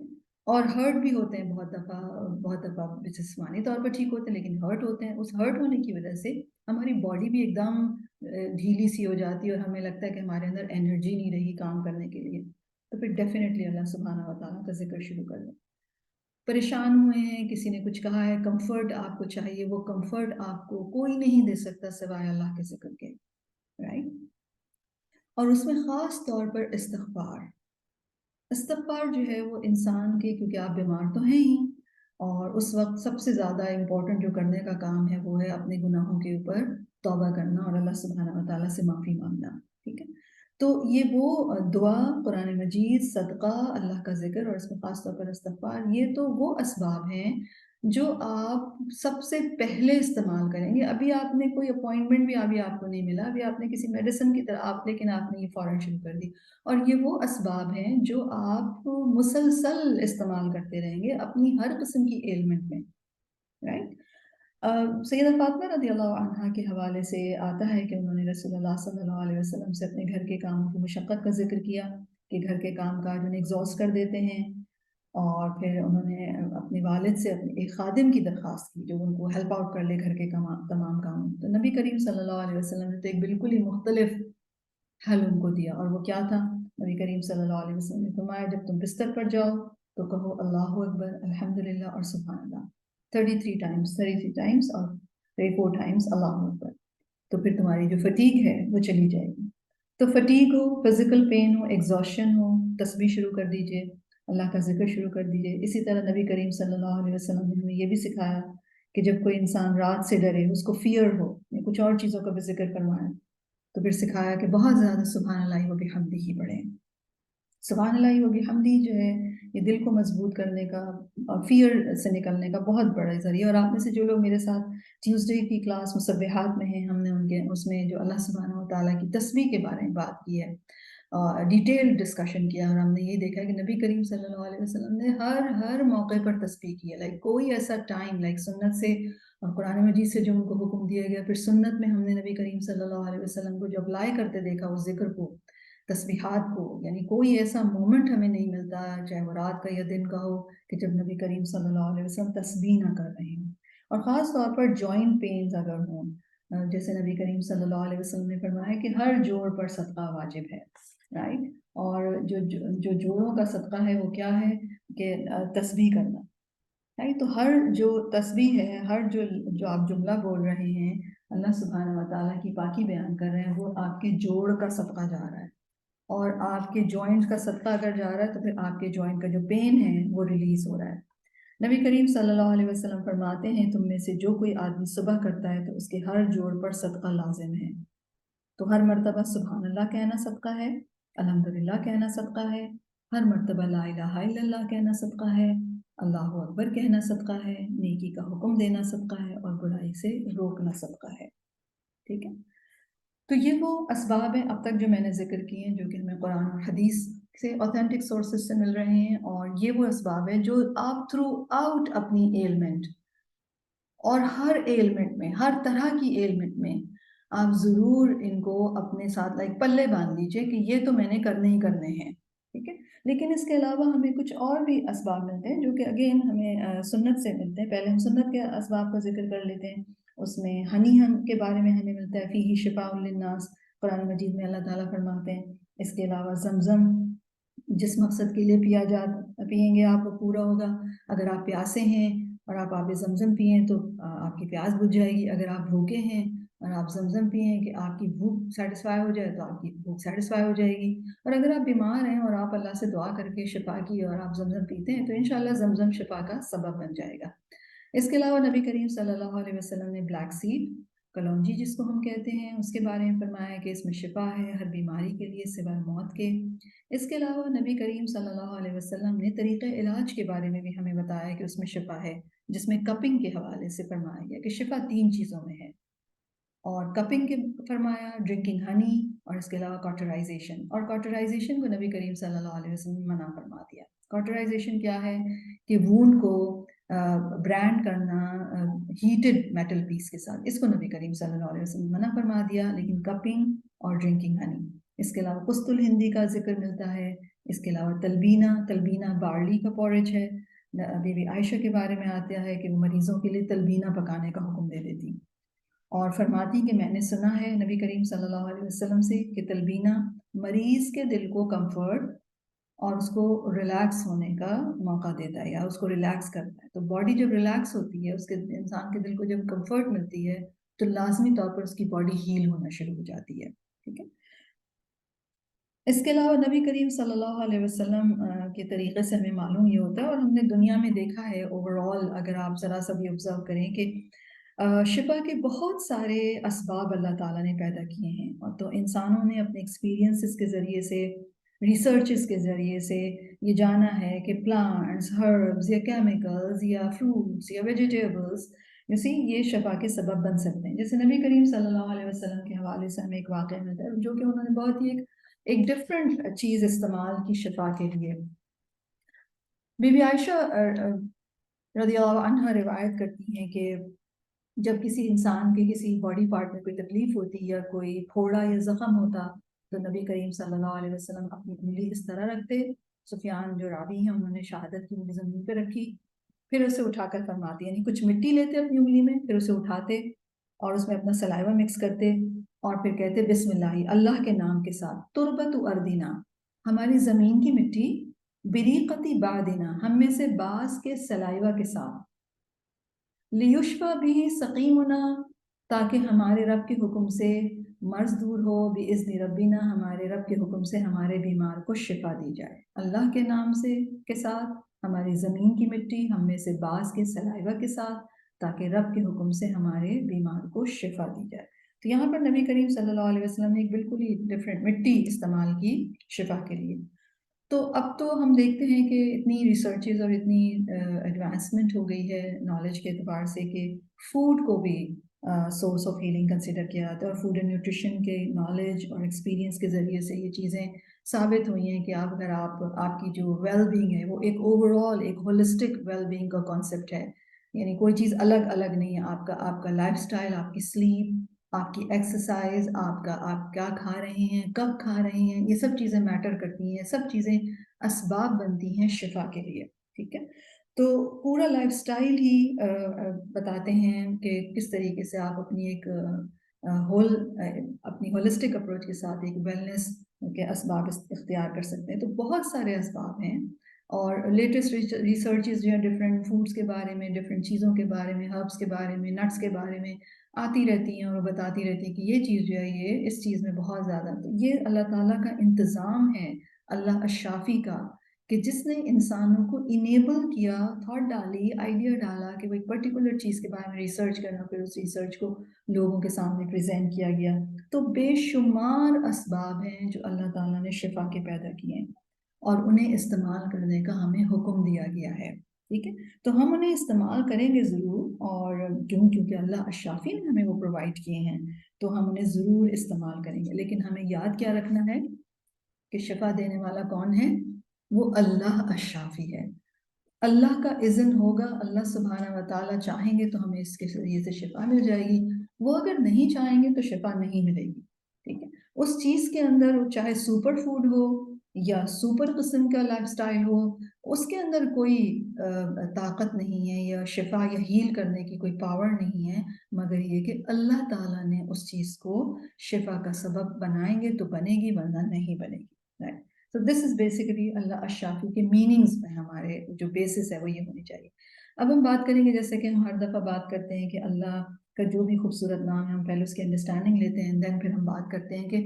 اور ہرٹ بھی ہوتے ہیں بہت دفعہ جسمانی طور پر ٹھیک ہوتے ہیں لیکن ہرٹ ہوتے ہیں، اس ہرٹ ہونے کی وجہ سے ہماری باڈی بھی ایک دم ڈھیلی سی ہو جاتی ہے اور ہمیں لگتا ہے کہ ہمارے اندر انرجی نہیں رہی کام کرنے کے لیے، تو پھر ڈیفینیٹلی اللہ سبحانہ و تعالیٰ کا ذکر شروع کر دیں۔ پریشان ہوئے ہیں، کسی نے کچھ کہا ہے، کمفرٹ آپ کو چاہیے، وہ کمفرٹ آپ کو کوئی نہیں دے سکتا سوائے اللہ کے ذکر کے، رائٹ۔ اور اس میں خاص طور پر استغفار جو ہے وہ انسان کے، کیونکہ آپ بیمار تو ہیں ہی، اور اس وقت سب سے زیادہ امپورٹنٹ جو کرنے کا کام ہے وہ ہے اپنے گناہوں کے اوپر توبہ کرنا اور اللہ سبحانہ و تعالیٰ سے معافی مانگنا، ٹھیک ہے۔ تو یہ وہ دعا، قرآن مجید، صدقہ، اللہ کا ذکر، اور اس میں خاص طور پر استغفار، یہ تو وہ اسباب ہیں جو آپ سب سے پہلے استعمال کریں گے۔ ابھی آپ نے کوئی اپوائنٹمنٹ بھی ابھی آپ کو نہیں ملا، ابھی آپ نے کسی میڈیسن کی طرح لیکن آپ نے یہ فوراً شروع کر دی، اور یہ وہ اسباب ہیں جو آپ مسلسل استعمال کرتے رہیں گے اپنی ہر قسم کی ایلمنٹ میں، رائٹ۔ سیدہ فاطمہ رضی اللہ عنہا کے حوالے سے آتا ہے کہ انہوں نے رسول اللہ صلی اللہ علیہ وسلم سے اپنے گھر کے کاموں کی مشقت کا ذکر کیا کہ گھر کے کام کاج انہیں ایگزاسٹ کر دیتے ہیں، اور پھر انہوں نے اپنے والد سے اپنے ایک خادم کی درخواست کی جو ان کو ہیلپ آؤٹ کر لے گھر کے تمام کاموں، تو نبی کریم صلی اللہ علیہ وسلم نے تو ایک بالکل ہی مختلف حل ان کو دیا، اور وہ کیا تھا؟ نبی کریم صلی اللہ علیہ وسلم نے فرمایا جب تم بستر پر جاؤ تو کہو اللہ اکبر، الحمدللہ اور سبحان اللہ 33 ٹائمز اور 34 ٹائمز اللہ اکبر، تو پھر تمہاری جو فٹیگ ہے وہ چلی جائے گی۔ تو فٹیگ ہو، فزیکل پین ہو، ایگزاشن ہو، تسبیح شروع کر دیجئے، اللہ کا ذکر شروع کر دیجئے۔ اسی طرح نبی کریم صلی اللہ علیہ وسلم نے ہمیں یہ بھی سکھایا کہ جب کوئی انسان رات سے ڈرے، اس کو فیئر ہو، یا کچھ اور چیزوں کا بھی ذکر فرمایا، تو پھر سکھایا کہ بہت زیادہ سبحان اللہ و بحمدہ ہی پڑھیں۔ سبحان اللہ و بحمدہ جو ہے یہ دل کو مضبوط کرنے کا اور فیئر سے نکلنے کا بہت بڑا ذریعہ، اور آپ میں سے جو لوگ میرے ساتھ ٹیوزڈے کی کلاس مسبحات میں ہیں، ہم نے ان کے اس میں جو اللہ سبحانہ و تعالیٰ کی تسبیح کے بارے میں بات کی ہے، ڈیٹیل ڈسکشن کیا، اور ہم نے یہ دیکھا کہ نبی کریم صلی اللہ علیہ وسلم نے ہر موقع پر تسبیح کی ہے، کوئی ایسا ٹائم سنت سے اور قرآن مجید سے جو ان کو حکم دیا گیا، پھر سنت میں ہم نے نبی کریم صلی اللہ علیہ وسلم کو جو اپلائی کرتے دیکھا اس ذکر کو، تسبیحات کو، یعنی کوئی ایسا مومنٹ ہمیں نہیں ملتا چاہے وہ رات کا یا دن کا ہو کہ جب نبی کریم صلی اللہ علیہ وسلم تسبیح نہ کر رہے ہوں، اور خاص طور پر جوائنٹ پینز اگر ہوں، جیسے نبی کریم صلی اللہ علیہ وسلم نے فرمایا کہ ہر جوڑ پر صدقہ واجب ہے، رائٹ، اور جو جوڑوں کا صدقہ ہے وہ کیا ہے کہ تسبیح کرنا، right? تو ہر جو تسبیح ہے، ہر جو آپ جملہ بول رہے ہیں، اللہ سبحانہ و تعالیٰ کی پاکی بیان کر رہے ہیں، وہ آپ کے جوڑ کا صدقہ جا رہا ہے، اور آپ کے جوائنٹ کا صدقہ اگر جا رہا ہے تو پھر آپ کے جوائنٹ کا جو پین ہے وہ ریلیز ہو رہا ہے۔ نبی کریم صلی اللہ علیہ وسلم فرماتے ہیں تم میں سے جو کوئی آدمی صبح کرتا ہے تو اس کے ہر جوڑ پر صدقہ لازم ہے۔ تو ہر مرتبہ سبحان اللہ کہنا صدقہ ہے، الحمدللہ کہنا صدقہ ہے، ہر مرتبہ لا الہ الا اللہ کہنا صدقہ ہے، اللہ اکبر کہنا صدقہ ہے، نیکی کا حکم دینا صدقہ ہے، اور برائی سے روکنا صدقہ ہے۔ ٹھیک ہے، تو یہ وہ اسباب ہیں اب تک جو میں نے ذکر کیے ہیں، جو کہ ہمیں قرآن اور حدیث سے اوتھینٹک سورسز سے مل رہے ہیں، اور یہ وہ اسباب ہیں جو آپ تھرو آؤٹ اپنی ایلمنٹ، اور ہر ایلمنٹ میں، ہر طرح کی ایلمنٹ میں آپ ضرور ان کو اپنے ساتھ پلے باندھ لیجئے کہ یہ تو میں نے کرنے ہی کرنے ہیں۔ ٹھیک ہے، لیکن اس کے علاوہ ہمیں کچھ اور بھی اسباب ملتے ہیں جو کہ اگین ہمیں سنت سے ملتے ہیں۔ پہلے ہم سنت کے اسباب کا ذکر کر لیتے ہیں۔ اس میں ہنی ہم کے بارے میں ہمیں ملتا ہے، فیہ شفاء للناس، قرآن مجید میں اللہ تعالیٰ فرماتے ہیں۔ اس کے علاوہ زمزم جس مقصد کے لیے پئیں گے آپ وہ پورا ہوگا۔ اگر آپ پیاسے ہیں اور آپ آب زمزم پئیں تو آپ کی پیاس بجھ جائے گی۔ اگر آپ بھوکے ہیں اور آپ زمزم پئیں کہ آپ کی بھوک سیٹسفائی ہو جائے تو آپ کی بھوک سیٹسفائی ہو جائے گی۔ اور اگر آپ بیمار ہیں اور آپ اللہ سے دعا کر کے شفا کی اور آپ زمزم پیتے ہیں تو انشاءاللہ زمزم شفا کا سبب بن جائے گا۔ اس کے علاوہ نبی کریم صلی اللہ علیہ وسلم نے بلیک سیڈ، کلونجی جس کو ہم کہتے ہیں، اس کے بارے میں فرمایا ہے کہ اس میں شفا ہے ہر بیماری کے لیے سوائے موت کے۔ اس کے علاوہ نبی کریم صلی اللہ علیہ وسلم نے طریقہ علاج کے بارے میں بھی ہمیں بتایا کہ اس میں شفا ہے، جس میں کپنگ کے حوالے سے فرمایا گیا کہ شفا 3 چیزوں میں ہے، اور کپنگ کے فرمایا، ڈرنکنگ ہنی، اور اس کے علاوہ کاٹرائزیشن۔ اور کاٹرائزیشن کو نبی کریم صلی اللہ علیہ وسلم نے منع فرما دیا۔ کاٹرائزیشن کیا ہے کہ وونڈ کو برانڈ کرنا ہیٹڈ میٹل پیس کے ساتھ، اس کو نبی کریم صلی اللہ علیہ وسلم نے منع فرما دیا، لیکن کپنگ اور ڈرنکنگ ہنی۔ اس کے علاوہ قسط الہندی کا ذکر ملتا ہے۔ اس کے علاوہ تلبینہ بارلی کا پورج ہے۔ بی بی عائشہ کے بارے میں آتا ہے کہ وہ مریضوں کے لیے تلبینہ پکانے کا حکم دے دیتی، اور فرماتی کہ میں نے سنا ہے نبی کریم صلی اللہ علیہ وسلم سے کہ تلبینہ مریض کے دل کو کمفرٹ اور اس کو ریلیکس ہونے کا موقع دیتا ہے، یا اس کو ریلیکس کرتا ہے۔ تو باڈی جب ریلیکس ہوتی ہے، اس کے انسان کے دل کو جب کمفرٹ ملتی ہے تو لازمی طور پر اس کی باڈی ہیل ہونا شروع ہو جاتی ہے۔ ٹھیک ہے، اس کے علاوہ نبی کریم صلی اللہ علیہ وسلم کے طریقے سے ہمیں معلوم یہ ہوتا ہے، اور ہم نے دنیا میں دیکھا ہے اوور آل، اگر آپ ذرا سا بھی آبزرو کریں کہ شفا کے بہت سارے اسباب اللہ تعالیٰ نے پیدا کیے ہیں، اور تو انسانوں نے اپنے ایکسپیرینسز کے ذریعے سے، ریسرچز کے ذریعے سے یہ جانا ہے کہ پلانٹس، ہربز یا کیمیکلز یا فروٹس یا ویجیٹیبلز یہ شفا کے سبب بن سکتے ہیں۔ جیسے نبی کریم صلی اللہ علیہ وسلم کے حوالے سے ہمیں ایک واقعہ ملتا ہے جو کہ انہوں نے بہت ہی ایک ڈفرینٹ چیز استعمال کی شفا کے لیے۔ بی بی عائشہ رضی اللہ عنہ روایت کرتی ہیں کہ جب کسی انسان کے کسی باڈی پارٹ میں کوئی تکلیف ہوتی یا کوئی پھوڑا یا زخم ہوتا تو نبی کریم صلی اللہ علیہ وسلم اپنی انگلی اس طرح رکھتے، سفیان جو راوی ہیں انہوں نے شہادت کی انگلی زمین پہ رکھی، پھر اسے اٹھا کر فرماتے، یعنی کچھ مٹی لیتے اپنی انگلی میں، پھر اسے اٹھاتے اور اس میں اپنا سلائیوا مکس کرتے، اور پھر کہتے بسم اللہ، اللہ کے نام کے ساتھ، تربت اردینا، ہماری زمین کی مٹی، بریقتی بعدنا، ہم میں سے بعض کے سلائیوا کے ساتھ، لیشفا بھی سقیمنا، تاکہ ہمارے رب کے حکم سے مرض دور ہو، باذن ربنا، ہمارے رب کے حکم سے ہمارے بیمار کو شفا دی جائے، اللہ کے نام سے کے ساتھ ہماری زمین کی مٹی، ہم میں سے بعض کے سلائیوا کے ساتھ، تاکہ رب کے حکم سے ہمارے بیمار کو شفا دی جائے۔ تو یہاں پر نبی کریم صلی اللہ علیہ وسلم نے ایک بالکل ہی ڈفرینٹ مٹی استعمال کی شفا کے لیے۔ تو اب تو ہم دیکھتے ہیں کہ اتنی ریسرچز اور اتنی ایڈوانسمنٹ ہو گئی ہے نالج کے اعتبار سے کہ فوڈ کو بھی سورس آف ہیلنگ کنسیڈر کیا جاتا ہے، اور فوڈ اینڈ نیوٹریشن کے نالج اور ایکسپیرینس کے ذریعے سے یہ چیزیں ثابت ہوئی ہیں کہ اگر آپ کی جو ویل بینگ ہے وہ ایک اوور آل ایک ہولسٹک ویل بینگ کا کانسیپٹ ہے، یعنی کوئی چیز الگ الگ نہیں ہے، آپ کا لائف سٹائل، آپ کی سلیپ، آپ کی ایکسرسائز، آپ کیا کھا رہے ہیں، کب کھا رہے ہیں، یہ سب چیزیں میٹر کرتی ہیں، سب چیزیں اسباب بنتی ہیں شفا کے لیے۔ ٹھیک ہے، تو پورا لائف سٹائل ہی بتاتے ہیں کہ کس طریقے سے آپ اپنی ایک اپنی ہولسٹک اپروچ کے ساتھ ایک ویلنس کے اسباب اختیار کر سکتے ہیں۔ تو بہت سارے اسباب ہیں اور لیٹسٹ ریسرچز جو ہیں ڈفرینٹ فوڈس کے بارے میں، ڈفرینٹ چیزوں کے بارے میں، ہربس کے بارے میں، نٹس کے بارے میں آتی رہتی ہیں اور بتاتی رہتی ہیں کہ یہ چیز جو ہے یہ اس چیز میں بہت زیادہ، تو یہ اللہ تعالیٰ کا انتظام ہے، اللہ الشافی کا، کہ جس نے انسانوں کو انیبل کیا، تھاٹ ڈالی، آئیڈیا ڈالا کہ وہ ایک پرٹیکولر چیز کے بارے میں ریسرچ کرنا، پھر اس ریسرچ کو لوگوں کے سامنے پریزنٹ کیا گیا۔ تو بے شمار اسباب ہیں جو اللہ تعالیٰ نے شفا کے پیدا کیے ہیں اور انہیں استعمال کرنے کا ہمیں حکم دیا گیا ہے، ٹھیک ہے؟ تو ہم انہیں استعمال کریں گے ضرور، اور کیونکہ اللہ الشافی نے ہمیں وہ پرووائڈ کیے ہیں تو ہم انہیں ضرور استعمال کریں گے، لیکن ہمیں یاد کیا رکھنا ہے کہ شفا دینے والا کون ہے؟ وہ اللہ الشافی ہے۔ اللہ کا اذن ہوگا، اللہ سبحانہ و تعالیٰ چاہیں گے تو ہمیں اس کے ذریعے سے شفا مل جائے گی، وہ اگر نہیں چاہیں گے تو شفا نہیں ملے گی، ٹھیک ہے؟ اس چیز کے اندر چاہے سپر فوڈ ہو یا سپر قسم کا لائف سٹائل ہو، اس کے اندر کوئی طاقت نہیں ہے یا شفا یا ہیل کرنے کی کوئی پاور نہیں ہے، مگر یہ کہ اللہ تعالیٰ نے اس چیز کو شفا کا سبب بنائیں گے تو بنے گی، ورنہ نہیں بنے گی، رائٹ؟ تو دس از بیسیکلی اللہ الشافی کے میننگز میں ہمارے جو بیسس ہے وہ یہ ہونی چاہیے۔ اب ہم بات کریں گے، جیسے کہ ہم ہر دفعہ بات کرتے ہیں کہ اللہ کا جو بھی خوبصورت نام ہے ہم پہلے اس کی انڈرسٹینڈنگ لیتے ہیں، دین پھر ہم بات کرتے ہیں کہ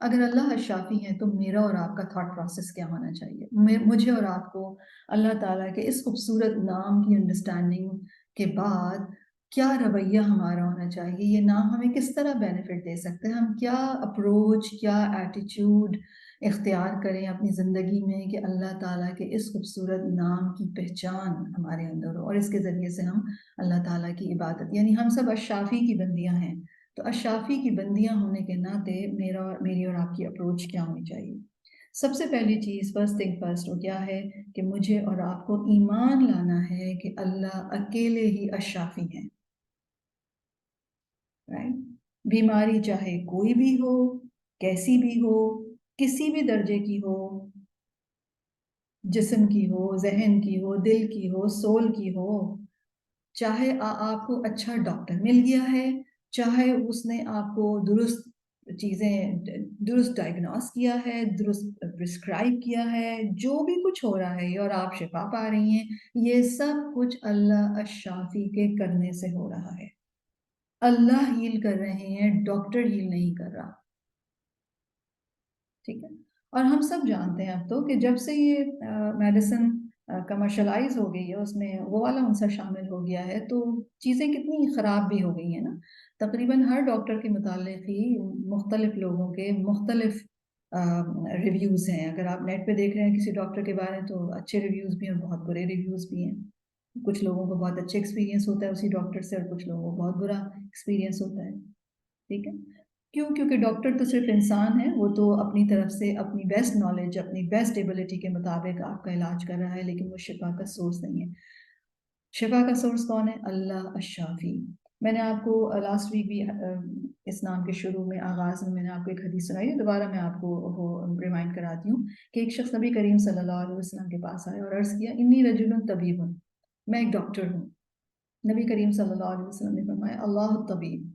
اگر اللہ الشافی ہیں تو میرا اور آپ کا تھاٹ پروسیس کیا ہونا چاہیے، مجھے اور آپ کو اللہ تعالیٰ کے اس خوبصورت نام کی انڈرسٹینڈنگ کے بعد کیا رویہ ہمارا ہونا چاہیے، یہ نام ہمیں کس طرح بینیفٹ دے سکتے ہیں، ہم کیا اپروچ، کیا ایٹیٹیوڈ اختیار کریں اپنی زندگی میں کہ اللہ تعالیٰ کے اس خوبصورت نام کی پہچان ہمارے اندر ہو، اور اس کے ذریعے سے ہم اللہ تعالیٰ کی عبادت، یعنی ہم سب الشافی کی بندیاں ہیں، تو الشافی کی بندیاں ہونے کے ناطے میری اور آپ کی اپروچ کیا ہونی چاہیے؟ سب سے پہلی چیز، فرسٹ تھنگ فرسٹ، وہ کیا ہے کہ مجھے اور آپ کو ایمان لانا ہے کہ اللہ اکیلے ہی الشافی ہیں، رائٹ؟ بیماری چاہے کوئی بھی ہو، کیسی بھی ہو، کسی بھی درجے کی ہو، جسم کی ہو، ذہن کی ہو، دل کی ہو، سول کی ہو، چاہے آپ کو اچھا ڈاکٹر مل گیا ہے، چاہے اس نے آپ کو درست چیزیں، درست ڈائگنوس کیا ہے، درست پرسکرائب کیا ہے، جو بھی کچھ ہو رہا ہے اور آپ شفا پا رہی ہیں، یہ سب کچھ اللہ الشافی کے کرنے سے ہو رہا ہے۔ اللہ ہیل کر رہے ہیں، ڈاکٹر ہیل نہیں کر رہا، ٹھیک ہے؟ اور ہم سب جانتے ہیں اب تو کہ جب سے یہ میڈیسن کمرشلائز ہو گئی ہے، اس میں وہ والا عنصر شامل ہو گیا ہے، تو چیزیں کتنی خراب بھی ہو گئی ہیں نا۔ تقریباً ہر ڈاکٹر کے متعلق ہی مختلف لوگوں کے مختلف ریویوز ہیں، اگر آپ نیٹ پہ دیکھ رہے ہیں کسی ڈاکٹر کے بارے میں تو اچھے ریویوز بھی ہیں اور بہت برے ریویوز بھی ہیں، کچھ لوگوں کو بہت اچھا ایکسپیرینس ہوتا ہے اسی ڈاکٹر سے اور کچھ لوگوں کو بہت برا ایکسپیرینس ہوتا ہے، ٹھیک ہے؟ کیونکہ ڈاکٹر تو صرف انسان ہے، وہ تو اپنی طرف سے اپنی بیسٹ نالج، اپنی بیسٹ ایبلٹی کے مطابق آپ کا علاج کر رہا ہے، لیکن وہ شفا کا سورس نہیں ہے۔ شفا کا سورس کون ہے؟ اللہ الشافی۔ میں نے آپ کو لاسٹ ویک بھی اس نام کے شروع میں، آغاز میں نے آپ کو ایک حدیث سنائی ہے، دوبارہ میں آپ کو ریمائنڈ کراتی ہوں کہ ایک شخص نبی کریم صلی اللہ علیہ وسلم کے پاس آیا اور عرض کیا، انی رجل طبیب، میں ایک ڈاکٹر ہوں۔ نبی کریم صلی اللہ علیہ وسلم نے فرمایا، اللہ الطبیب،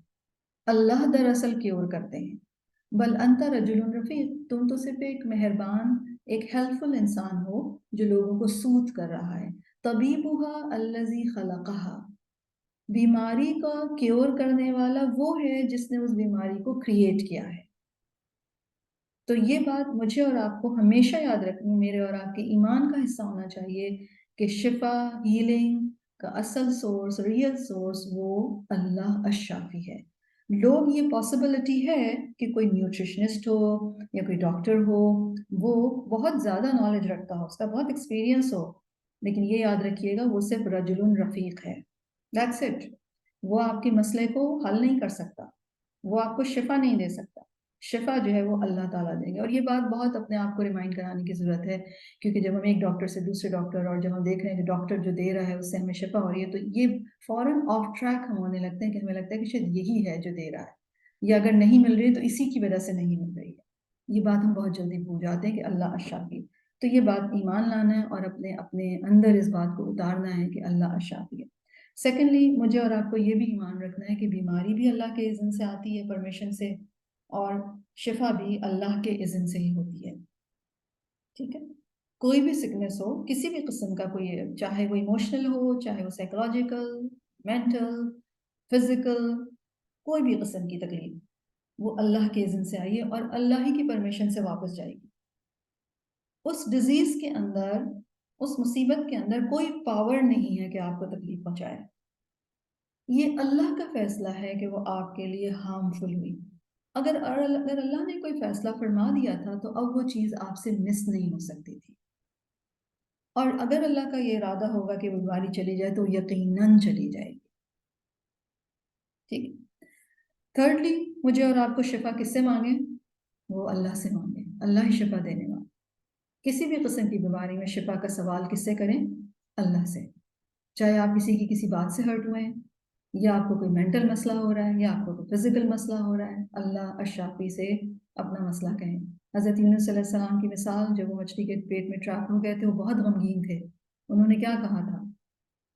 اللہ دراصل کیور کرتے ہیں، بل انت رجل رفیق، تم تو صرف ایک مہربان، ایک ہیلپ فل انسان ہو جو لوگوں کو سوت کر رہا ہے۔ طبیبها الذی خلقها، بیماری کا کیور کرنے والا وہ ہے جس نے اس بیماری کو کریٹ کیا ہے۔ تو یہ بات مجھے اور آپ کو ہمیشہ یاد رکھنی، میرے اور آپ کے ایمان کا حصہ ہونا چاہیے کہ شفا، ہیلنگ کا اصل سورس، ریئل سورس وہ اللہ الشافی ہے۔ لوگ یہ پاسبلٹی ہے کہ کوئی نیوٹریشنسٹ ہو یا کوئی ڈاکٹر ہو، وہ بہت زیادہ نالج رکھتا ہو، اس کا بہت ایکسپیرینس ہو، لیکن یہ یاد رکھیے گا وہ صرف رجل رفیق ہے، دیٹس اٹ۔ وہ آپ کے مسئلے کو حل نہیں کر سکتا، وہ آپ کو شفا نہیں دے سکتا، شفا جو ہے وہ اللہ تعالیٰ دیں گے۔ اور یہ بات بہت اپنے آپ کو ریمائنڈ کرانے کی ضرورت ہے، کیونکہ جب ہم ایک ڈاکٹر سے دوسرے ڈاکٹر، اور جب ہم دیکھ رہے ہیں کہ ڈاکٹر جو دے رہا ہے اس سے ہمیں شفا ہو رہی ہے، تو یہ فوراً آف ٹریک ہم ہونے لگتے ہیں کہ ہمیں لگتا ہے کہ شاید یہی ہے جو دے رہا ہے، یا اگر نہیں مل رہی ہے تو اسی کی وجہ سے نہیں مل رہی ہے۔ یہ بات ہم بہت جلدی بھول جاتے ہیں کہ اللہ الشافی، تو یہ بات ایمان لانا ہے اور اپنے اندر اس بات کو اتارنا ہے کہ اللہ الشافی ہے۔ سیکنڈلی، مجھے اور آپ کو یہ بھی ایمان رکھنا ہے کہ بیماری بھی اللہ کے اذن سے آتی ہے، پرمیشن سے، اور شفا بھی اللہ کے اذن سے ہی ہوتی ہے، ٹھیک ہے؟ کوئی بھی سکنس ہو، کسی بھی قسم کا، کوئی چاہے وہ ایموشنل ہو، چاہے وہ سائیکولوجیکل، مینٹل، فزیکل، کوئی بھی قسم کی تکلیف، وہ اللہ کے اذن سے آئی ہے اور اللہ ہی کی پرمیشن سے واپس جائے گی۔ اس ڈیزیز کے اندر، اس مصیبت کے اندر کوئی پاور نہیں ہے کہ آپ کو تکلیف پہنچائے۔ یہ اللہ کا فیصلہ ہے کہ وہ آپ کے لیے ہارمفل ہوئی۔ اگر اللہ نے کوئی فیصلہ فرما دیا تھا تو اب وہ چیز آپ سے مس نہیں ہو سکتی تھی، اور اگر اللہ کا یہ ارادہ ہوگا کہ وہ بیماری چلی جائے تو یقیناً چلی جائے گی۔ ٹھیک ہے۔ تھرڈلی، مجھے اور آپ کو شفا کس سے مانگیں؟ وہ اللہ سے مانگیں، اللہ ہی شفا دینے والا۔ کسی بھی قسم کی بیماری میں شفا کا سوال کس سے کریں؟ اللہ سے۔ چاہے آپ کسی کی کسی بات سے ہرٹ ہوئے ہیں، یا آپ کو کوئی مینٹل مسئلہ ہو رہا ہے، یا آپ کو کوئی فزیکل مسئلہ ہو رہا ہے، اللہ الشافی سے اپنا مسئلہ کہیں۔ حضرت یونس علیہ السلام کی مثال، جب وہ مچھلی کے پیٹ میں ٹریپ ہو گئے تھے، وہ بہت غمگین تھے۔ انہوں نے کیا کہا تھا؟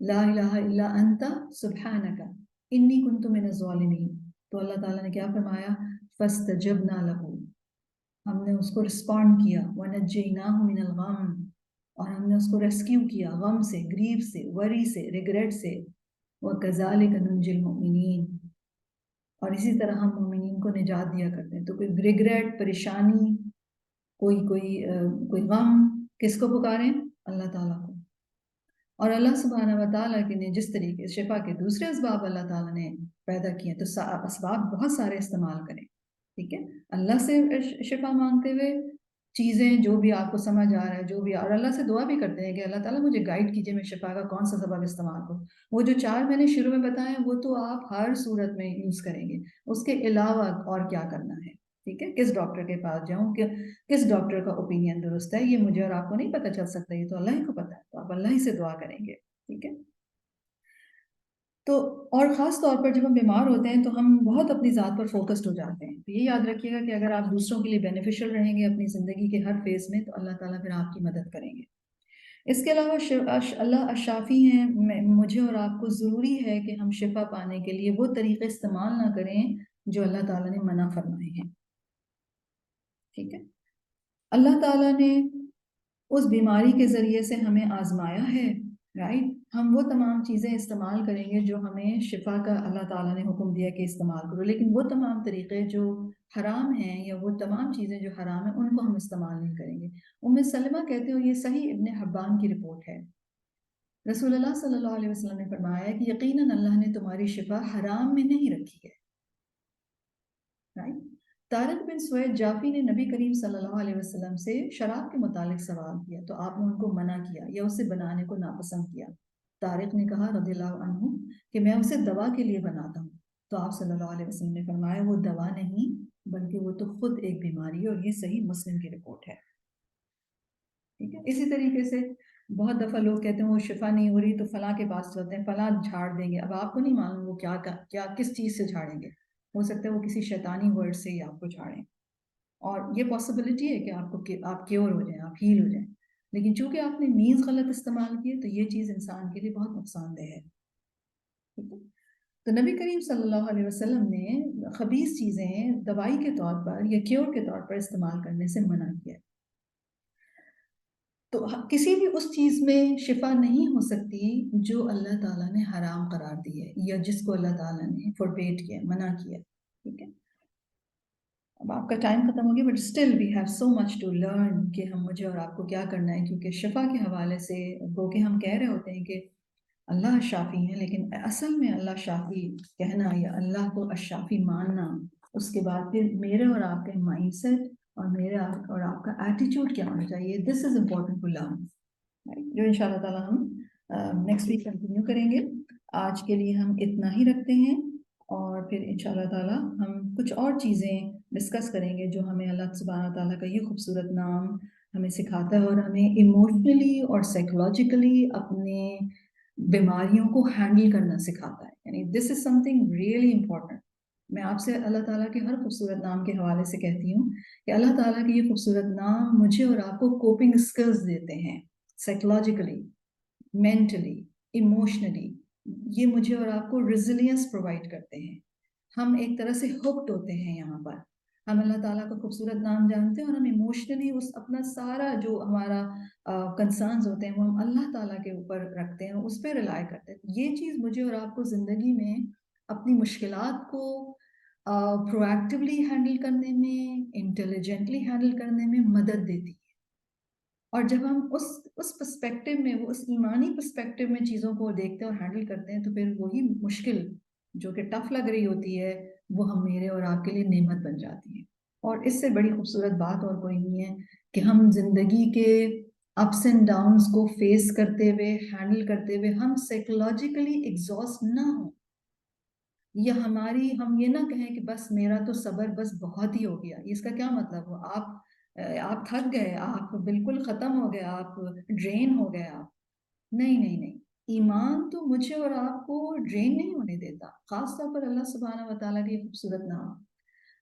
لا الہ الا انت سبحانک انی کنت من الظالمین۔ تو اللہ تعالیٰ نے کیا فرمایا؟ فاستجبنا لہ، ہم نے اس کو رسپونڈ کیا، وَنَجَّيْنَاهُ مِنَ الْغَمِّ، اور ہم نے اس کو ریسکیو کیا غم سے، گریف سے، وری سے، ریگریٹ سے۔ وَكَذَلِكَ نُنْجِي الْمُؤْمِنِينَ، اور اسی طرح ہم مومنین کو نجات دیا کرتے ہیں۔ تو کوئی ریگریٹ، پریشانی، کوئی غم، کس کو پکاریں؟ اللہ تعالیٰ کو۔ اور اللہ سبحانہ و تعالیٰ کے نے جس طریقے سے شفا کے دوسرے اسباب اللہ تعالیٰ نے پیدا کیے، تو اسباب بہت سارے استعمال کریں۔ ٹھیک ہے، اللہ سے شفا مانگتے ہوئے چیزیں جو بھی آپ کو سمجھ آ رہا ہے، جو بھی، اور اللہ سے دعا بھی کرتے ہیں کہ اللہ تعالیٰ مجھے گائیڈ کیجئے میں شفا کا کون سا سبب استعمال کروں۔ وہ جو 4 میں نے شروع میں بتائے وہ تو آپ ہر صورت میں یوز کریں گے، اس کے علاوہ اور کیا کرنا ہے؟ ٹھیک ہے، کس ڈاکٹر کے پاس جاؤں، کس ڈاکٹر کا اوپینین درست ہے، یہ مجھے اور آپ کو نہیں پتہ چل سکتا، یہ تو اللہ ہی کو پتہ ہے، تو آپ اللہ ہی سے دعا کریں گے۔ ٹھیک ہے، تو اور خاص طور پر جب ہم بیمار ہوتے ہیں تو ہم بہت اپنی ذات پر فوکسڈ ہو جاتے ہیں۔ تو یہ یاد رکھیے گا کہ اگر آپ دوسروں کے لیے بینیفیشل رہیں گے اپنی زندگی کے ہر فیز میں، تو اللہ تعالیٰ پھر آپ کی مدد کریں گے۔ اس کے علاوہ اللہ الشافی ہیں، مجھے اور آپ کو ضروری ہے کہ ہم شفا پانے کے لیے وہ طریقے استعمال نہ کریں جو اللہ تعالیٰ نے منع فرمائے ہیں۔ ٹھیک ہے، اللہ تعالیٰ نے اس بیماری کے ذریعے سے ہمیں آزمایا ہے، رائٹ؟ ہم وہ تمام چیزیں استعمال کریں گے جو ہمیں شفا کا اللہ تعالیٰ نے حکم دیا کہ استعمال کرو، لیکن وہ تمام طریقے جو حرام ہیں یا وہ تمام چیزیں جو حرام ہیں ان کو ہم استعمال نہیں کریں گے۔ ام سلمہ کہتے ہو، یہ صحیح ابن حبان کی رپورٹ ہے، رسول اللہ صلی اللہ علیہ وسلم نے فرمایا کہ یقیناً اللہ نے تمہاری شفا حرام میں نہیں رکھی ہے، رائٹ؟ طارق بن سوید جعفی نے نبی کریم صلی اللہ علیہ وسلم سے شراب کے متعلق سوال کیا تو آپ نے ان کو منع کیا یا اسے بنانے کو ناپسند کیا۔ طارق نے کہا رضی اللہ عنہ کہ میں اسے دوا کے لیے بناتا ہوں، تو آپ صلی اللہ علیہ وسلم نے فرمایا وہ دوا نہیں بلکہ وہ تو خود ایک بیماری ہے، اور یہ صحیح مسلم کی رپورٹ ہے۔ ٹھیک ہے، اسی طریقے سے بہت دفعہ لوگ کہتے ہیں وہ شفا نہیں ہو رہی تو فلاں کے پاس چلتے ہیں، فلاں جھاڑ دیں گے۔ اب آپ کو نہیں معلوم وہ کیا کس چیز سے جھاڑیں گے، ہو سکتا ہے وہ کسی شیطانی ورڈ سے ہی آپ کو جھاڑیں، اور یہ پاسبلٹی ہے کہ آپ کیور ہو جائیں، آپ ہیل ہو جائیں، لیکن چونکہ آپ نے مینز غلط استعمال کیے تو یہ چیز انسان کے لیے بہت نقصان دہ ہے۔ ٹھیک ہے، تو نبی کریم صلی اللہ علیہ وسلم نے خبیث چیزیں دوائی کے طور پر یا کیور کے طور پر استعمال کرنے سے منع کیا۔ تو کسی بھی اس چیز میں شفا نہیں ہو سکتی جو اللہ تعالیٰ نے حرام قرار دی ہے یا جس کو اللہ تعالیٰ نے فوربیٹ کیا، منع کیا۔ ٹھیک ہے، اب آپ کا ٹائم ختم ہو گیا، but still we have so much to learn کہ مجھے اور آپ کو کیا کرنا ہے، کیونکہ شفا کے حوالے سے گو کہ ہم کہہ رہے ہوتے ہیں کہ اللہ شافی ہے، لیکن اصل میں اللہ شافی کہنا یا اللہ کو الشافی ماننا، اس کے بعد پھر میرے اور آپ کے مائنڈ سیٹ اور میرا اور آپ کا ایٹیٹیوڈ کیا ہونا چاہیے، دس از امپورٹنٹ ٹو لرن، جو ان شاء اللہ تعالیٰ ہم نیکسٹ ویک کنٹینیو کریں گے۔ آج کے لیے ہم اتنا ہی رکھتے ہیں، اور پھر ان شاء اللہ تعالیٰ ہم کچھ اور چیزیں ڈسکس کریں گے جو ہمیں اللہ سبحانہ تعالیٰ کا یہ خوبصورت نام ہمیں سکھاتا ہے اور ہمیں ایموشنلی اور سائیکولوجیکلی اپنے بیماریوں کو ہینڈل کرنا سکھاتا ہے۔ یعنی دس از سم تھنگ ریئلی امپورٹنٹ۔ میں آپ سے اللہ تعالیٰ کے ہر خوبصورت نام کے حوالے سے کہتی ہوں کہ اللہ تعالیٰ کے یہ خوبصورت نام مجھے اور آپ کو کوپنگ اسکلز دیتے ہیں، سائیکولوجیکلی، مینٹلی، ایموشنلی، یہ مجھے اور آپ کو ریزیلینس پرووائڈ کرتے ہیں۔ ہم ایک طرح سے ہوکڈ ہوتے ہیں یہاں پر، ہم اللہ تعالیٰ کا خوبصورت نام جانتے ہیں اور ہم ایموشنلی اس اپنا سارا جو ہمارا کنسرنز ہوتے ہیں وہ ہم اللہ تعالیٰ کے اوپر رکھتے ہیں، اس پہ ریلائی کرتے ہیں. یہ چیز مجھے اور آپ کو زندگی میں اپنی مشکلات کو پرویکٹیولی ہینڈل کرنے میں، انٹیلیجنٹلی ہینڈل کرنے میں مدد دیتی ہے. اور جب ہم اس پرسپیکٹیو میں، وہ اس ایمانی پرسپیکٹیو میں چیزوں کو دیکھتے ہیں اور ہینڈل کرتے ہیں، تو پھر وہی مشکل جو کہ ٹف لگ رہی ہوتی ہے وہ ہم میرے اور آپ کے لیے نعمت بن جاتی ہے. اور اس سے بڑی خوبصورت بات اور کوئی نہیں ہے کہ ہم زندگی کے اپس اینڈ ڈاؤنس کو فیس کرتے ہوئے، ہینڈل کرتے ہوئے ہم سائیکولوجیکلی ایگزاسٹ نہ ہوں، یا ہم یہ نہ کہیں کہ بس میرا تو صبر بس بہت ہی ہو گیا. اس کا کیا مطلب ہو؟ آپ تھک گئے، آپ بالکل ختم ہو گئے، آپ ڈرین ہو گئے. آپ نہیں نہیں نہیں، ایمان تو مجھے اور آپ کو ڈرین نہیں ہونے دیتا. خاص طور پر اللہ سبحانہ و تعالیٰ کی خوبصورت نام.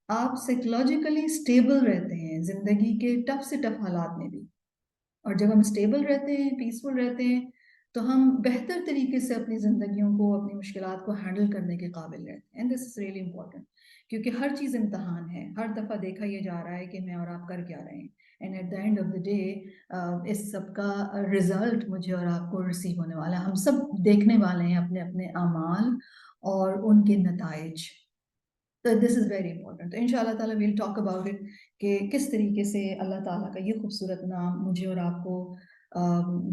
آپ سائیکولوجیکلی اسٹیبل رہتے ہیں زندگی کے ٹف سے ٹف حالات میں بھی. اور جب ہم اسٹیبل رہتے ہیں، پیسفل رہتے ہیں، تو ہم بہتر طریقے سے اپنی زندگیوں کو، اپنی مشکلات کو ہینڈل کرنے کے قابل رہتے ہیں. And this is really important, کیونکہ ہر چیز امتحان ہے. ہر دفعہ دیکھا یہ جا رہا ہے کہ میں اور آپ کر کیا رہے ہیں. And at the end of the day اس سب کا رزلٹ مجھے اور آپ کو ریسیو ہونے والا ہے. ہم سب دیکھنے والے ہیں اپنے اپنے اعمال اور ان کے نتائج. دس از ویری امپورٹنٹ. تو ان شاء اللہ تعالیٰ ویل ٹاک اباؤٹ اٹ کہ کس طریقے سے اللہ تعالیٰ کا یہ خوبصورت نام مجھے اور آپ کو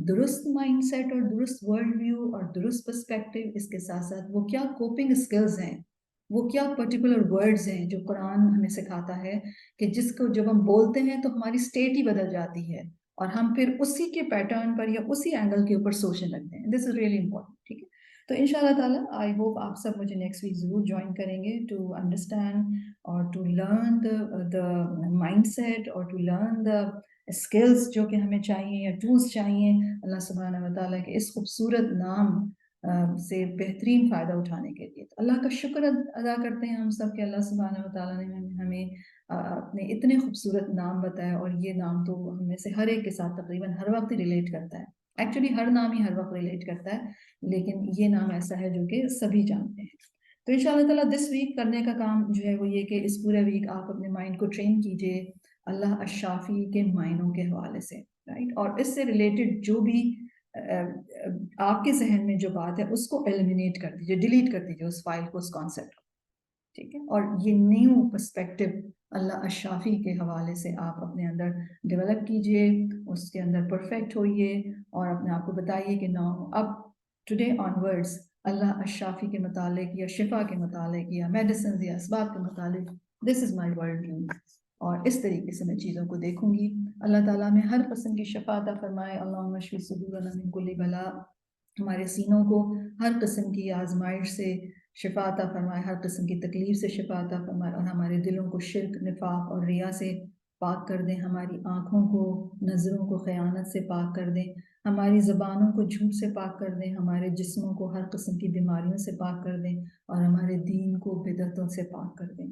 درست مائنڈ سیٹ اور درست ورلڈ ویو اور درست پرسپیکٹیو، اس کے ساتھ ساتھ وہ کیا کوپنگ اسکلز ہیں، وہ کیا پرٹیکولر ورڈز ہیں جو قرآن ہمیں سکھاتا ہے کہ جس کو جب ہم بولتے ہیں تو ہماری اسٹیٹ ہی بدل جاتی ہے اور ہم پھر اسی کے پیٹرن پر یا اسی اینگل کے اوپر سوچنے لگتے ہیں. دس از ریئلی امپورٹنٹ. ٹھیک ہے، تو ان شاء اللہ تعالیٰ آئی ہوپ آپ سب مجھے نیکسٹ ویک ضرور جوائن کریں گے ٹو انڈرسٹینڈ اور to learn the mindset اور ٹو لرن دا اسکلس جو کہ ہمیں چاہیے یا ٹولس چاہیے اللہ سبحانہ و تعالیٰ کے اس خوبصورت نام سے بہترین فائدہ اٹھانے کے لیے. تو اللہ کا شکر ادا کرتے ہیں ہم سب کہ اللہ سبحانہ و تعالیٰ نے ہمیں اپنے اتنے خوبصورت نام بتایا، اور یہ نام تو ہم میں سے ہر ایک کے ساتھ تقریباً ہر وقت ریلیٹ کرتا ہے. ایکچولی ہر نام ہی ہر وقت ریلیٹ کرتا ہے، لیکن یہ نام ایسا ہے جو کہ سبھی جانتے ہیں. تو ان شاء اللہ تعالیٰ دس ویک کرنے کا کام جو ہے وہ یہ کہ اس پورے ویک آپ اپنے مائنڈ کو ٹرین کیجئے اللہ الشافی کے معنوں کے حوالے سے، رائٹ. اور اس سے ریلیٹڈ جو بھی آپ کے ذہن میں جو بات ہے اس کو ایلیمینیٹ کر دیجئے، ڈیلیٹ کر دیجئے اس فائل کو، اس کانسیپٹ کو. ٹھیک ہے، اور یہ نیو پرسپیکٹیو اللہ الشافی کے حوالے سے آپ اپنے اندر ڈیولپ کیجئے، اس کے اندر پرفیکٹ ہوئیے اور اپنے آپ کو بتائیے کہ نو اب ٹوڈے آن ورڈز اللہ الشافی کے متعلق یا شفا کے متعلق یا میڈیسنز یا اسباب کے متعلق دس از مائی ورلڈ ویو. اور اس طریقے سے میں چیزوں کو دیکھوں گی. اللہ تعالیٰ میں ہر قسم کی شفا عطا فرمائے. اللہم اشفی صدورنا من کل بلاء. ہمارے سینوں کو ہر قسم کی آزمائش سے شفا عطا فرمائے، ہر قسم کی تکلیف سے شفا عطا فرمائے، اور ہمارے دلوں کو شرک، نفاق اور ریا سے پاک کر دیں. ہماری آنکھوں کو، نظروں کو خیانت سے پاک کر دیں. ہماری زبانوں کو جھوٹ سے پاک کر دیں. ہمارے جسموں کو ہر قسم کی بیماریوں سے پاک کر دیں، اور ہمارے دین کو بدعتوں سے پاک کر دیں.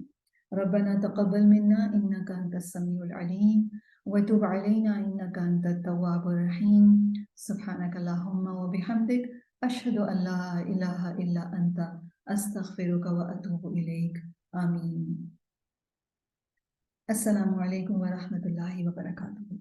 ربنا تقبل منا انك انت السميع العليم وتب علينا انك انت التواب الرحيم. سبحانك اللهم وبحمدك اشهد ان لا اله الا انت استغفرك واتوب اليك. آمین. السلام علیکم ورحمۃ اللہ وبرکاتہ.